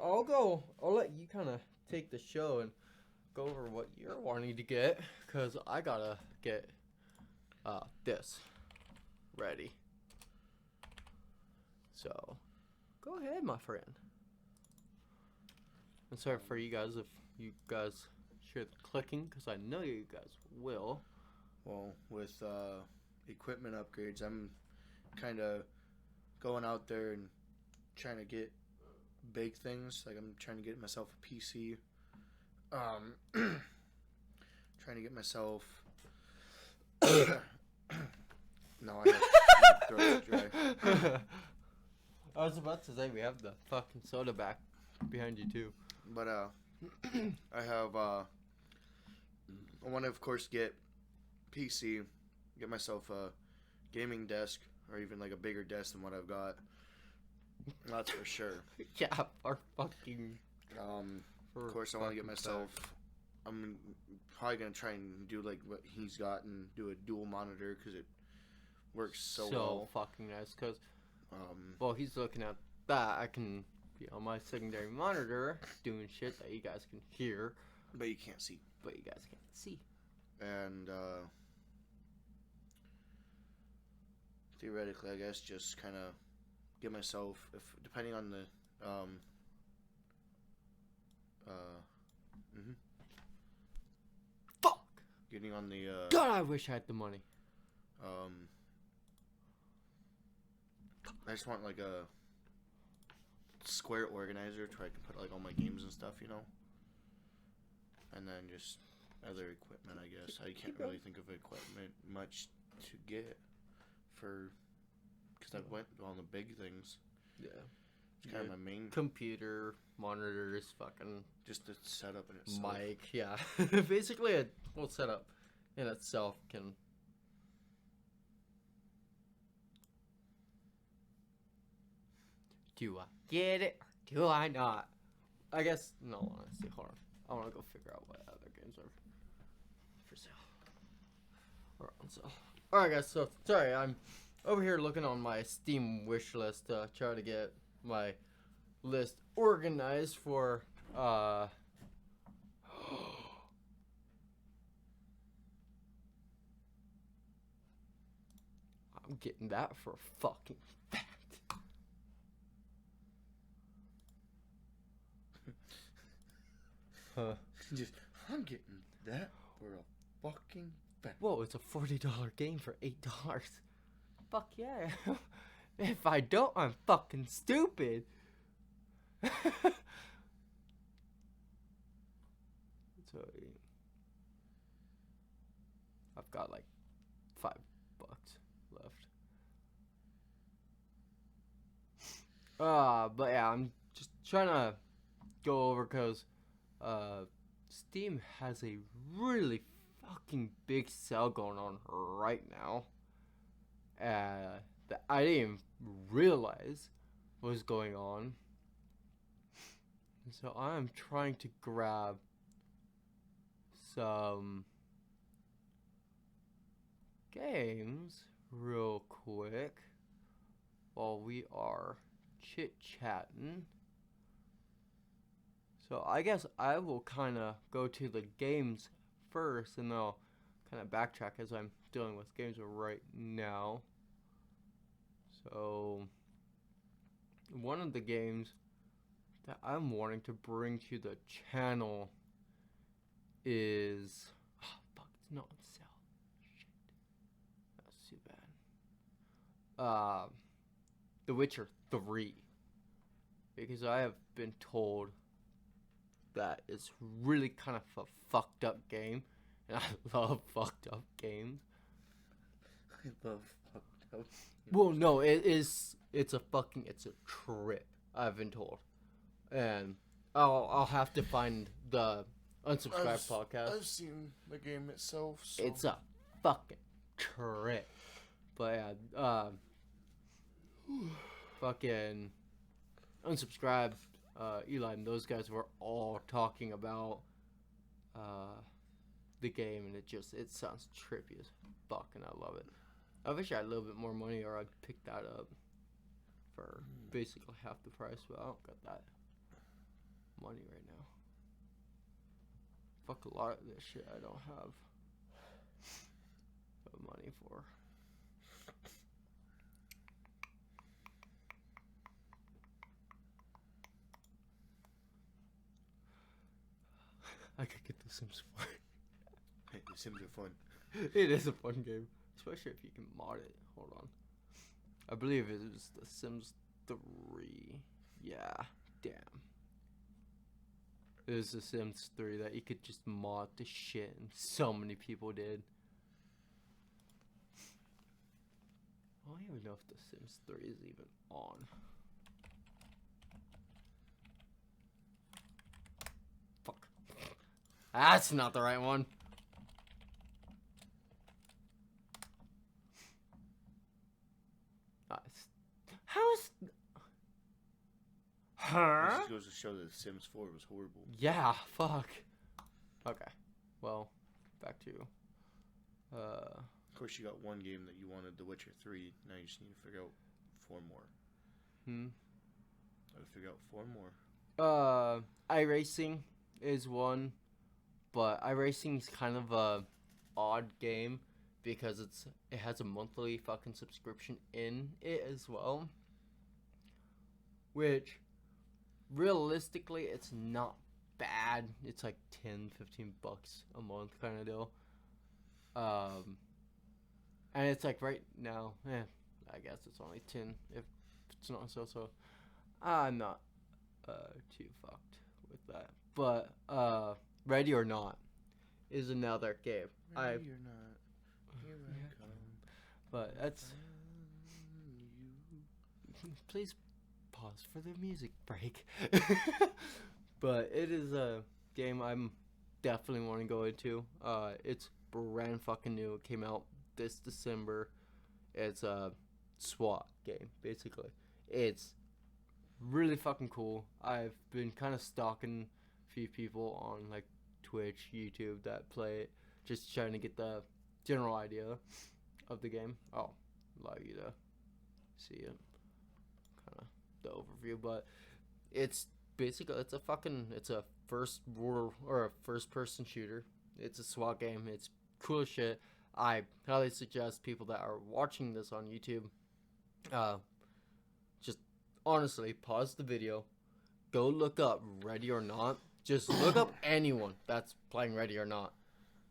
I'll let you kind of take the show and go over what you're wanting to get, because I gotta get this ready. So go ahead, my friend. I'm sorry for you guys if you guys hear the clicking, because I know you guys will. Well, with equipment upgrades, I'm kind of going out there and trying to get big things. Like I'm trying to get myself a PC. Trying to get myself. No, I have my throat's dry. I was about to say we have the fucking soda back behind you too. But I have I want to of course get PC, get myself a gaming desk or even like a bigger desk than what I've got. That's for sure. Yeah, our fucking. Of course, I want to get myself. I'm probably gonna try and do like what he's got and do a dual monitor because it works so well. Fucking nice. Cause well, he's looking at that. I can be on my secondary monitor doing shit that you guys can hear, But you can't see. but you guys can't see. And theoretically, I guess just kind of get myself, if depending on the Mm-hmm. Fuck! Getting on the, God, I wish I had the money. I just want, like, a square organizer where I can put, like, all my games and stuff, you know? And then just other equipment, I guess. I can't really think of equipment much to get for... Because I went on the big things. Yeah. It's kind of my main... Computer, monitors, fucking... Just the setup in itself. Mic, yeah. Basically, a whole setup in itself can... Do I get it or do I not? I guess, no, honestly, hold on. I want to go figure out what other games are for sale. Or on sale. Alright guys, so, sorry, I'm over here looking on my Steam wish list to try to get my list organized for, I'm getting that for a fucking fact. Just, I'm getting that for a fucking fact. Whoa, it's a $40 game for $8. Fuck yeah. If I don't, I'm fucking stupid. So, I've got like $5 left. But yeah, I'm just trying to go over because Steam has a really fucking big sale going on right now. That I didn't even realize was going on. So I'm trying to grab some games real quick while we are chit-chatting. So I guess I will kind of go to the games first, and then I'll kind of backtrack as I'm dealing with games right now. So one of the games that I'm wanting to bring to the channel is... Oh, fuck, it's not on sale. Shit. That's too bad. The Witcher 3. Because I have been told that it's really kind of a fucked up game. And I love fucked up games. I love fucked up. Well, no, it's a trip, I've been told. And I'll have to find the Unsubscribed podcast. I've seen the game itself, so... It's a fucking trip. But yeah, fucking Unsubscribed, Eli and those guys were all talking about the game, and it sounds trippy as fuck, and I love it. I wish I had a little bit more money, or I'd pick that up for basically half the price, but I don't got that money right now. Fuck, a lot of this shit I don't have the money for. I could get The Sims 4. Hey, The Sims are fun. It is a fun game, especially if you can mod it. Hold on. I believe it was The Sims 3. Yeah, damn. It was The Sims 3 that you could just mod the shit, and so many people did. I don't even know if The Sims 3 is even on. Fuck. That's not the right one. How is... Huh? This just goes to show that The Sims 4 was horrible. Yeah, fuck. Okay. Well, back to... Of course, you got one game that you wanted, The Witcher 3. Now you just need to figure out 4 more. Gotta figure out 4 more. iRacing is one, but iRacing is kind of a odd game because it has a monthly fucking subscription in it as well, which realistically it's not bad. It's like 10, 15 bucks a month kind of deal. And it's like right now, I guess it's only 10 if it's not so. I'm not too fucked with that. But Ready or Not is another game. Ready or not, here I come. But that's. Please pause for the music break. But it is a game I'm definitely want to go into. It's brand fucking new. It came out this December. It's a SWAT game, basically. It's really fucking cool. I've been kind of stalking a few people on like Twitch, YouTube that play it, just trying to get the general idea of the game. I'll allow you to see it, kind of the overview, but it's basically it's a first person shooter. It's a SWAT game. It's cool as shit. I highly suggest people that are watching this on YouTube, just honestly pause the video, go look up Ready or Not. Just look up anyone that's playing Ready or Not,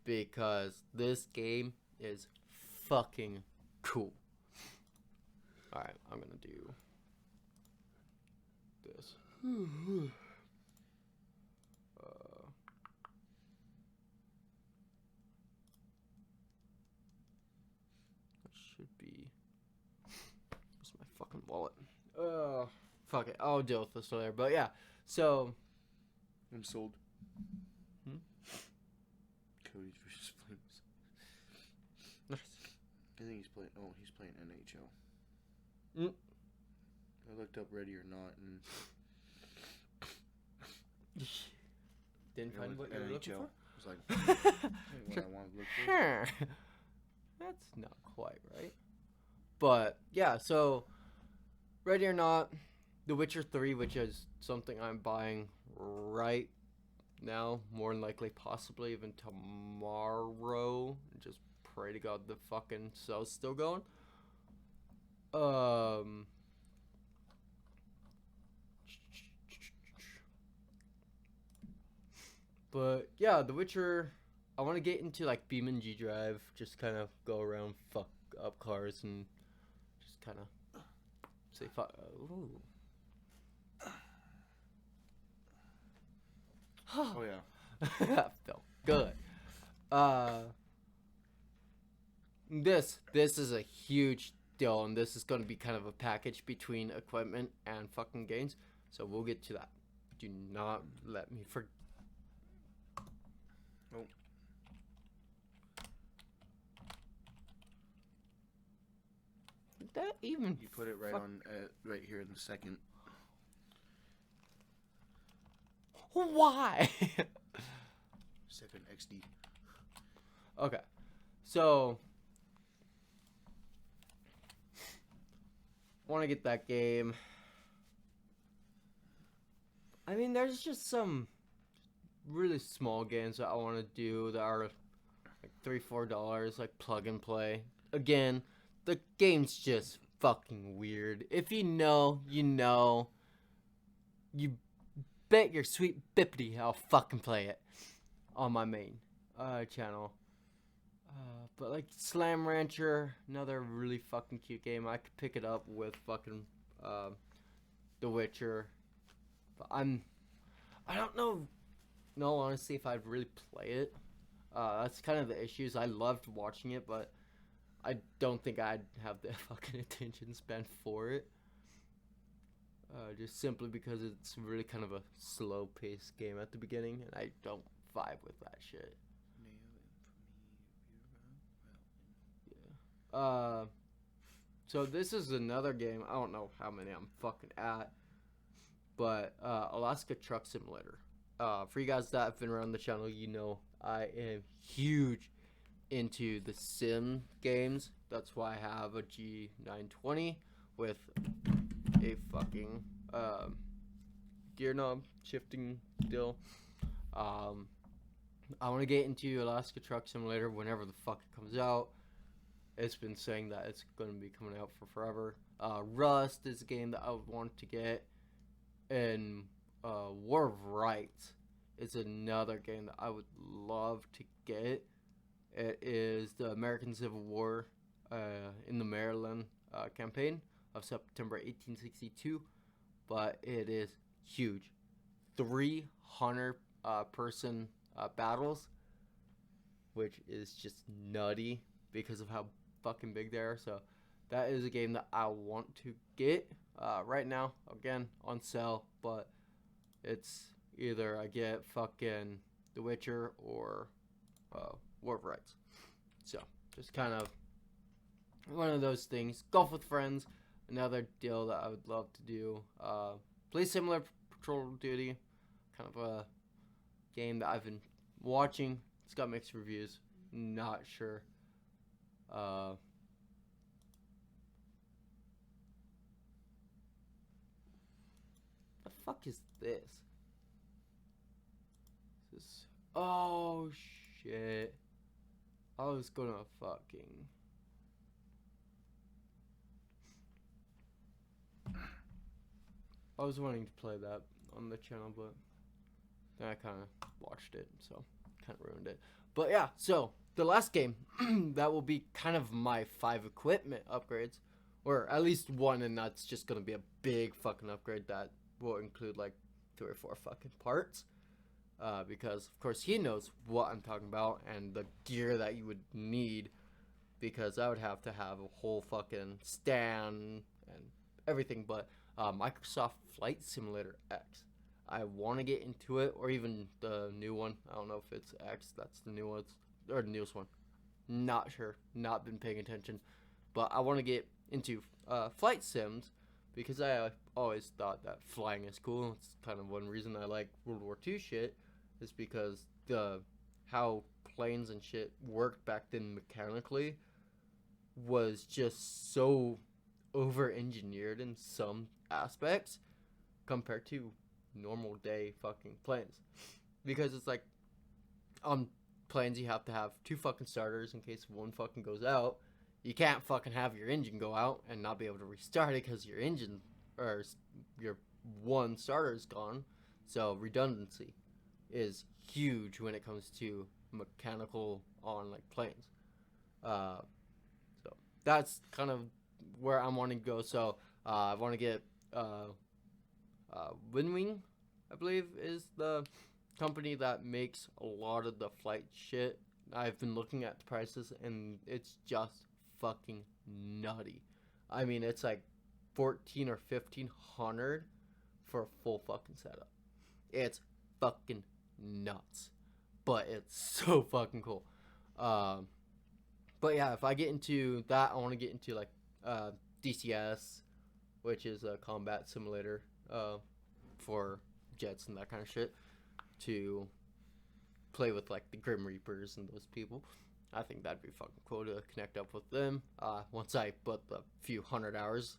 because this game is fucking cool. Alright, I'm gonna do this. Should be. Where's my fucking wallet? Fuck it. I'll deal with this later. But yeah, so. I'm sold. Hmm? Cody's versus Flames. I think he's playing. Oh, he's playing NHL. I looked up Ready or Not and. Didn't find what you were looking for? I was like, what I want to look for. That's not quite right. But yeah, so Ready or Not, The Witcher 3, which is something I'm buying right now, more than likely, possibly even tomorrow. Just pray to God the fucking sale's still going. But yeah, The Witcher, I want to get into like BeamNG Drive, just kind of go around, fuck up cars, and just kind of say fuck. Ooh. Oh yeah. That felt good. This is a huge deal, and this is going to be kind of a package between equipment and fucking games. So we'll get to that. Do not let me forget. Oh. Did that even? You put it right on, right here in the second. Why? Second XD. Okay, so want to get that game. I mean, there's just some really small games that I want to do that are like $3-4, like plug and play. Again, the game's just fucking weird. If you know, you know. You bet your sweet bippity I'll fucking play it on my main channel. But like Slam Rancher, another really fucking cute game. I could pick it up with fucking The Witcher. But I don't know. No, honestly, if I'd really play it. That's kind of the issues. I loved watching it, but I don't think I'd have the fucking attention span for it. Just simply because it's really kind of a slow-paced game at the beginning, and I don't vibe with that shit. Yeah. So this is another game. I don't know how many I'm fucking at, but Alaska Truck Simulator. For you guys that have been around the channel, you know I am huge into the sim games. That's why I have a G920 with a fucking gear knob shifting deal. I want to get into Alaska Truck Simulator whenever the fuck it comes out. It's been saying that it's going to be coming out for forever. Rust is a game that I would want to get. And War of Rights is another game that I would love to get. It is the American Civil War in the Maryland campaign of September 1862, but it is huge. 300 person battles, which is just nutty because of how fucking big they are. So that is a game that I want to get right now. Again, on sale, but it's either I get fucking The Witcher or War of Rights. So just kind of one of those things. Golf with friends, another deal that I would love to do. Play similar Patrol Duty, kind of a game that I've been watching. It's got mixed reviews. Not sure. The fuck is this? Oh shit. I was gonna fucking. I was wanting to play that on the channel, but then I kind of watched it, so kind of ruined it. But yeah, so the last game that will be kind of my 5 equipment upgrades, or at least one, and that's just gonna be a big fucking upgrade that will include like 3 or 4 fucking parts. Because of course he knows what I'm talking about and the gear that you would need, because I would have to have a whole fucking stand and everything. But Microsoft Flight Simulator X, I want to get into it, or even the new one. I don't know if it's X, that's the new one, or the newest one. Not sure, not been paying attention, but I want to get into flight sims, because I always thought that flying is cool. It's kind of one reason I like World War II shit, is because how planes and shit worked back then mechanically was just so over-engineered in some aspects compared to normal day fucking planes. Because it's like, on planes you have to have 2 fucking starters in case one fucking goes out. You can't fucking have your engine go out and not be able to restart it because your engine, or your one starter is gone. So redundancy is huge when it comes to mechanical on like planes. So that's kind of where I'm wanting to go. So I want to get Winwing, I believe, is the company that makes a lot of the flight shit. I've been looking at the prices and it's just fucking nutty. I mean, it's like 14 or 1500 for a full fucking setup. It's fucking nuts, but it's so fucking cool. But yeah, if I get into that, I want to get into like DCS, which is a combat simulator for jets and that kind of shit, to play with like the Grim Reapers and those people. I think that'd be fucking cool to connect up with them once I put a few 100 hours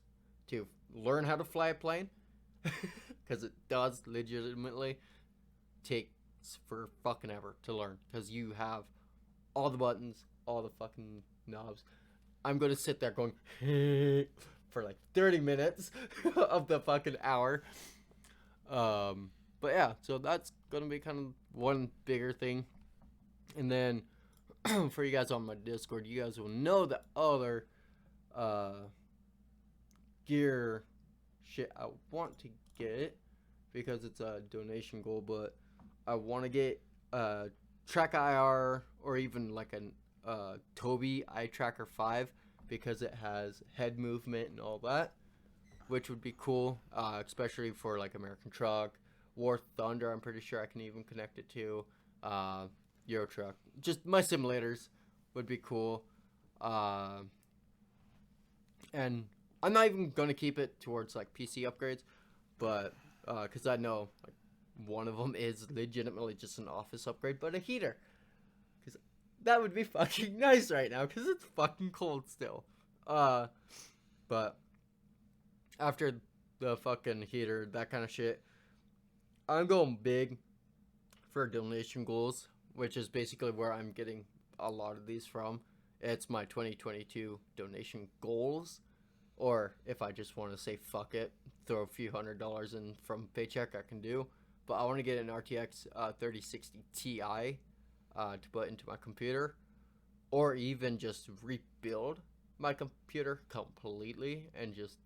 to learn how to fly a plane, because it does legitimately take for fucking ever to learn, because you have all the buttons, all the fucking knobs. I'm gonna sit there going for like 30 minutes of the fucking hour. But yeah, so that's gonna be kind of one bigger thing. And then for you guys on my Discord, you guys will know the other gear shit I want to get, because it's a donation goal, but I want to get Track IR, or even like a Tobii Eye Tracker 5, because it has head movement and all that, which would be cool, especially for like American Truck, War Thunder. I'm pretty sure I can even connect it to Euro Truck. Just my simulators would be cool. And I'm not even gonna keep it towards like PC upgrades, but because I know like one of them is legitimately just an office upgrade, but a heater, because that would be fucking nice right now, because it's fucking cold still. But after the fucking heater, that kind of shit, I'm going big for donation goals, which is basically where I'm getting a lot of these from. It's my 2022 donation goals, or if I just want to say fuck it, throw a few $100s in from paycheck, I can do. but I want to get an RTX 3060 Ti to put into my computer, or even just rebuild my computer completely and just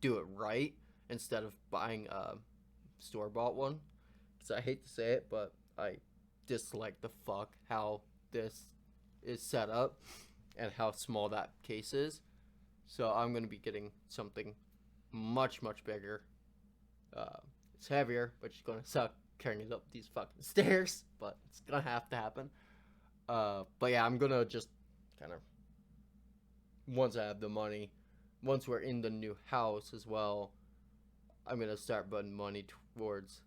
do it right instead of buying a store-bought one. Because I hate to say it, but I dislike the fuck how this is set up and how small that case is. So I'm going to be getting something much, much bigger. It's heavier, but it's going to suck carrying it up these fucking stairs, but it's going to have to happen. But yeah, I'm going to just kind of, once I have the money, once we're in the new house as well, I'm going to start putting money towards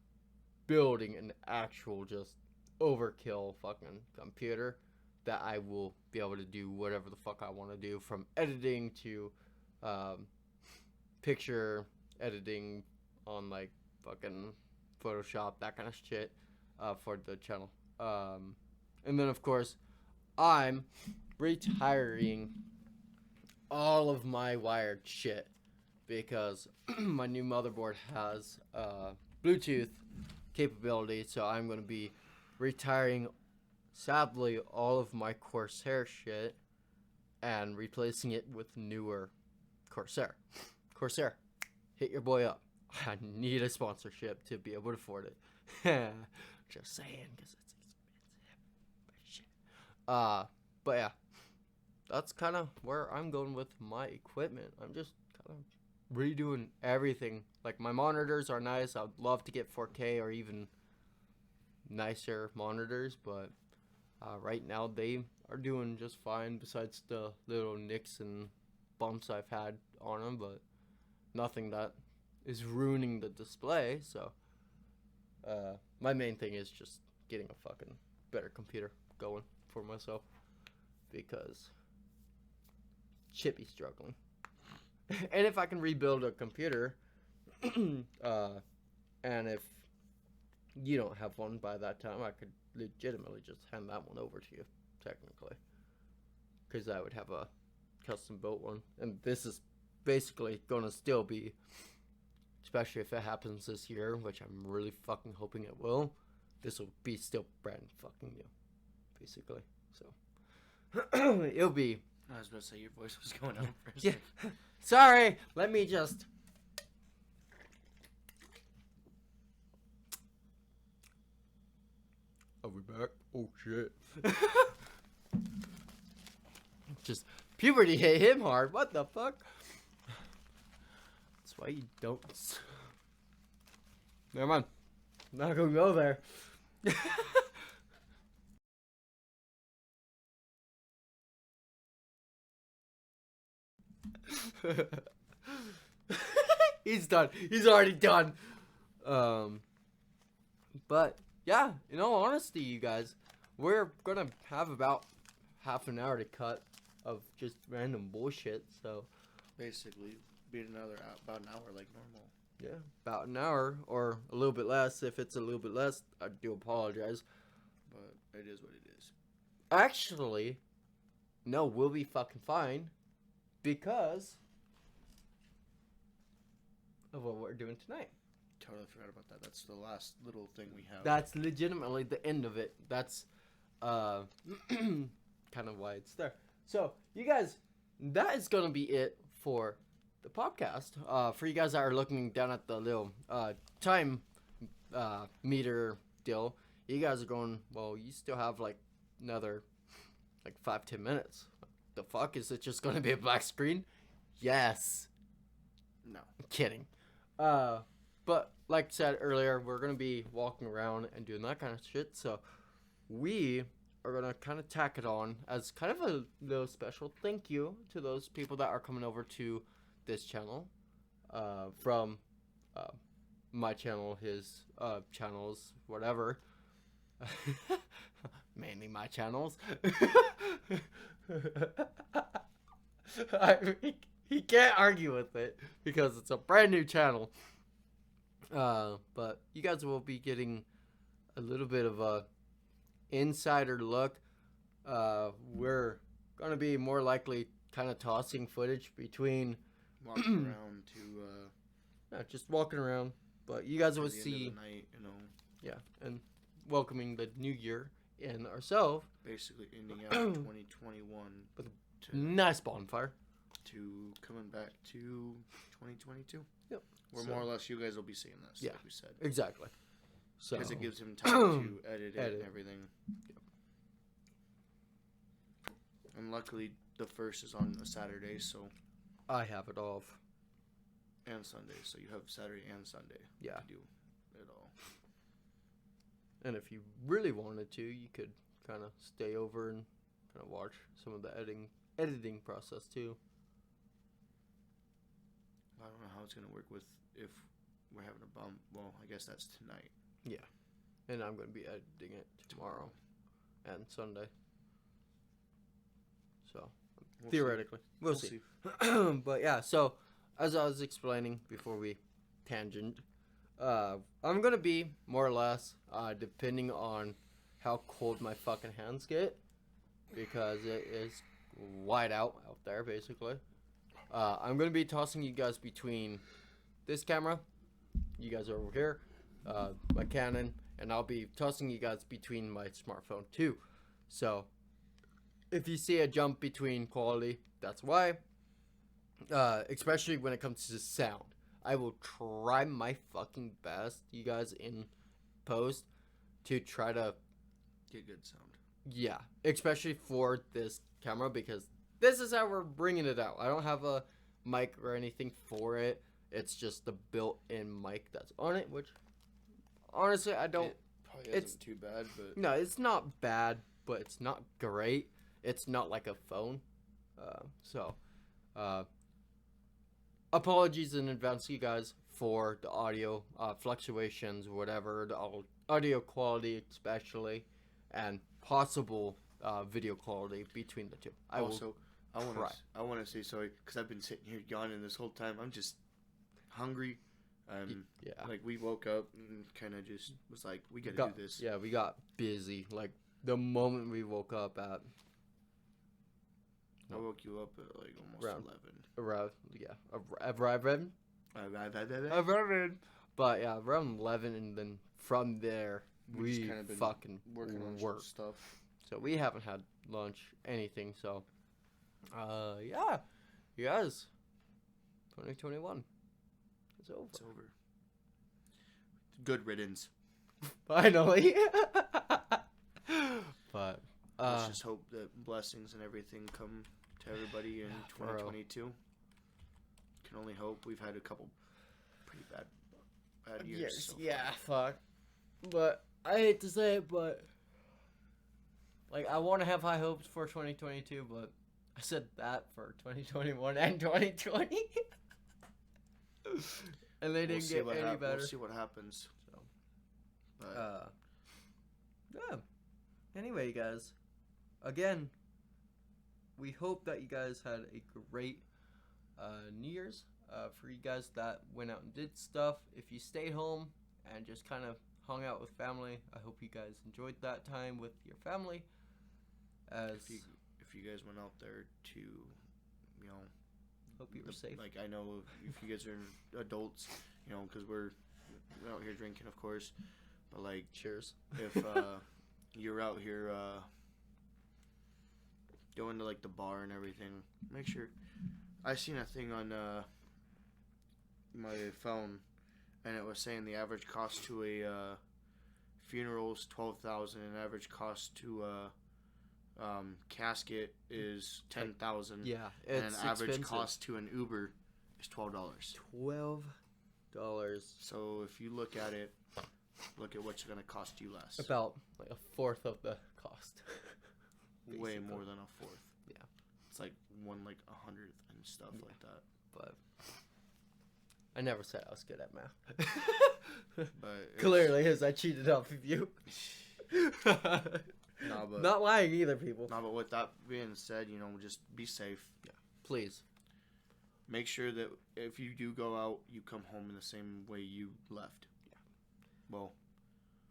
building an actual just overkill fucking computer that I will be able to do whatever the fuck I want to do, from editing to picture editing on like fucking Photoshop, that kind of shit, for the channel. And then of course I'm retiring all of my wired shit because my new motherboard has Bluetooth capability, so I'm going to be retiring, sadly, all of my Corsair shit and replacing it with newer Corsair. Corsair, hit your boy up. I need a sponsorship to be able to afford it. Just saying, because it's expensive. Shit. But yeah, that's kind of where I'm going with my equipment. I'm just kind of redoing everything. Like, my monitors are nice. I'd love to get 4K or even nicer monitors, but right now they are doing just fine, besides the little nicks and bumps I've had on them, but nothing that is ruining the display. So my main thing is just getting a fucking better computer going for myself, because Chippy's struggling. And if I can rebuild a computer, and if you don't have one by that time, I could legitimately just hand that one over to you, technically, because I would have a custom built one. And this is basically gonna still be, especially if it happens this year, which I'm really fucking hoping it will, this will be still brand fucking new, basically. So it'll be. I was about to say your voice was going out for a Yeah. second. Sorry, let me just. Are we back? Oh shit. Just puberty hit him hard. What the fuck? That's why you don't. Never mind. Not gonna go there. He's done. He's already done. But yeah, in all honesty, you guys, we're gonna have about half an hour to cut of just random bullshit. So Basically, be about an hour like normal. yeah, about an hour or a little bit less. If it's a little bit less, I do apologize. But it is what it is. Actually, no, we'll be fucking fine because of what we're doing tonight. Totally forgot about that. That's the last little thing we have. That's legitimately the end of it. That's kind of why it's there. So, you guys, that is going to be it for the podcast. For you guys that are looking down at the little time meter deal, you guys are going, well, you still have like another like 5-10 minutes. The fuck, is it just going to be a black screen? Yes. No. I'm kidding. But like I said earlier, we're going to be walking around and doing that kind of shit. So we are going to kind of tack it on as kind of a little special thank you to those people that are coming over to this channel, from my channel, his channels, whatever. Mainly my channels. He can't argue with it because it's a brand new channel. But you guys will be getting a little bit of a insider look. We're gonna be more likely kind of tossing footage between Walking around to just walking around, But you guys will At the end of see, the night, yeah, and welcoming the new year and ourselves. basically ending out 2021 With to, Nice bonfire. to coming back to 2022. Yep. Where So- more or less you guys will be seeing this, Yeah. like we said. Exactly. So Because it gives him time to edit it Edit. and everything. And luckily, the first is on a Saturday, so I have it off. and Sunday, so you have Saturday and Sunday Yeah. to do it all. And if you really wanted to, you could kind of stay over and kind of watch some of the editing process too. I don't know how it's gonna work with if we're having a bump. Well, I guess that's tonight. And I'm going to be editing it tomorrow and Sunday. So, We'll theoretically, we'll see. But yeah, so as I was explaining before we tangent, I'm going to be more or less, depending on how cold my fucking hands get, because it is wide out there, basically. I'm going to be tossing you guys between this camera, you guys are over here, my Canon, and I'll be tossing you guys between my smartphone too. So, if you see a jump between quality, that's why. Especially when it comes to sound. I will try my fucking best, you guys, in post, to try to Get good sound. yeah, especially for this camera, because this is how we're bringing it out. I don't have a mic or anything for it. It's just the built-in mic that's on it, which honestly I don't. It probably it's- isn't too bad, but No, it's not bad, but it's not great. It's not like a phone. Apologies in advance, you guys, for the audio fluctuations, whatever, the audio quality especially, and possible video quality between the two. I will also try. I want to say sorry because I've been sitting here yawning this whole time. I'm just hungry. yeah. Like we woke up and kind of just was like, we gotta do this. Yeah, we got busy. Like the moment we woke up at I woke you up at like almost Around. 11. arriving. But yeah, around 11, and then from there We just we kinda been fucking Working on work. stuff. So we haven't had lunch, anything. So, yeah, you guys, 2021 is over. It's over. Good riddance. Finally. But Let's just hope that blessings and everything come to everybody in for real. 2022. Can only hope. We've had a couple pretty bad years. yes, so yeah, fuck. But I hate to say it, but like I want to have high hopes for 2022, but I said that for 2021 and 2020, and they didn't get any better. We'll see what happens. So, But yeah. Anyway, guys, again, we hope that you guys had a great New Year's. For you guys that went out and did stuff, if you stayed home and just kind of hung out with family, I hope you guys enjoyed that time with your family. As if you guys went out there to, hope you were safe. Like I know if you guys are adults, because we're out here drinking, of course. But like, Cheers. if you're out here going to like the bar and everything, make sure. I seen a thing on my phone, and it was saying the average cost to a funeral is $12,000, and average cost to a casket is $10,000. Yeah, And it's an average expensive. cost to an Uber is $12. $12. So if you look at it, look at what's going to cost you less. About like a fourth of the cost. Way basically. more than a fourth. Yeah. It's like one like 100th and stuff like that. But I never said I was good at math. But it's- Clearly, as I cheated off of you. No, but Not lying either, people. no, but with that being said, just be safe. Please. Make sure that if you do go out, you come home in the same way you left. Yeah. Well,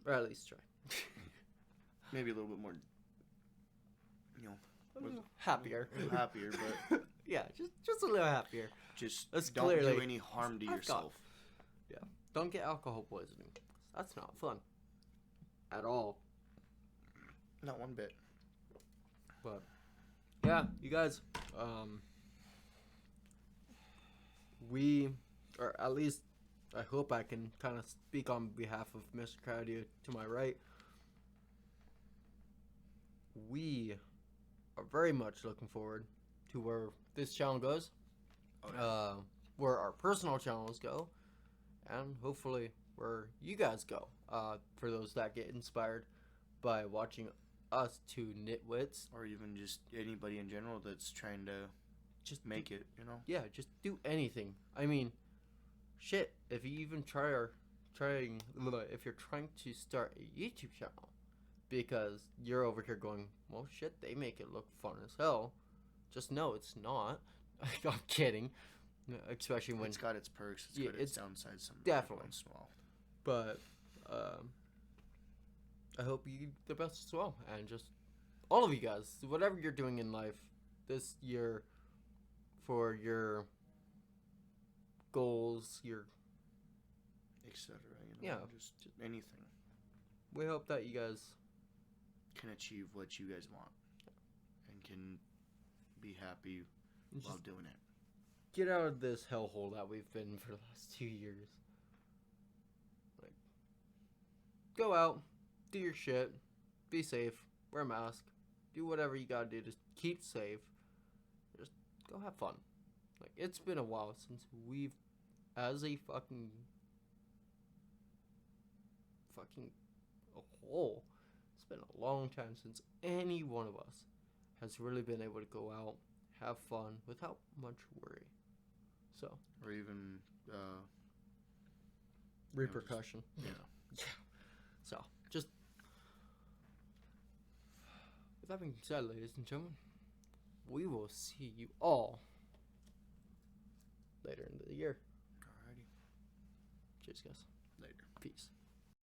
Or at least try. maybe a little bit more, Happier. happier, but Yeah, just a little happier. just That's don't do clearly- any harm to I've got- yourself. don't get alcohol poisoning. That's not fun at all. Not one bit. But yeah, you guys, we, or at least I hope I can kind of speak on behalf of Mr. Cardio to my right. We are very much looking forward to where this channel goes, where our personal channels go, and hopefully where you guys go. For those that get inspired by watching us two nitwits, Or even just anybody in general that's trying to just make it, Yeah, just do anything. I mean, shit. If you even if you're trying to start a YouTube channel, because you're over here going, well, shit, they make it look fun as hell. Just know it's not. I'm kidding. Especially when It's got its perks. It's got its downsides. Some definitely once in a while. But I hope you do the best as well, and just all of you guys, whatever you're doing in life this year for your goals, your etc. Yeah. Just anything we hope that you guys can achieve what you guys want and can be happy while just doing it. get out of this hellhole that we've been for the last 2 years. Like, go out, do your shit, be safe, wear a mask, do whatever you gotta do to keep safe. Just go have fun. Like, it's been a while since we've, as a fucking a whole, it's been a long time since any one of us has really been able to go out, have fun without much worry. So, Or even repercussion. yeah. So, just with that being said, ladies and gentlemen, we will see you all later in the year. Alrighty. Cheers, guys. Later. Peace.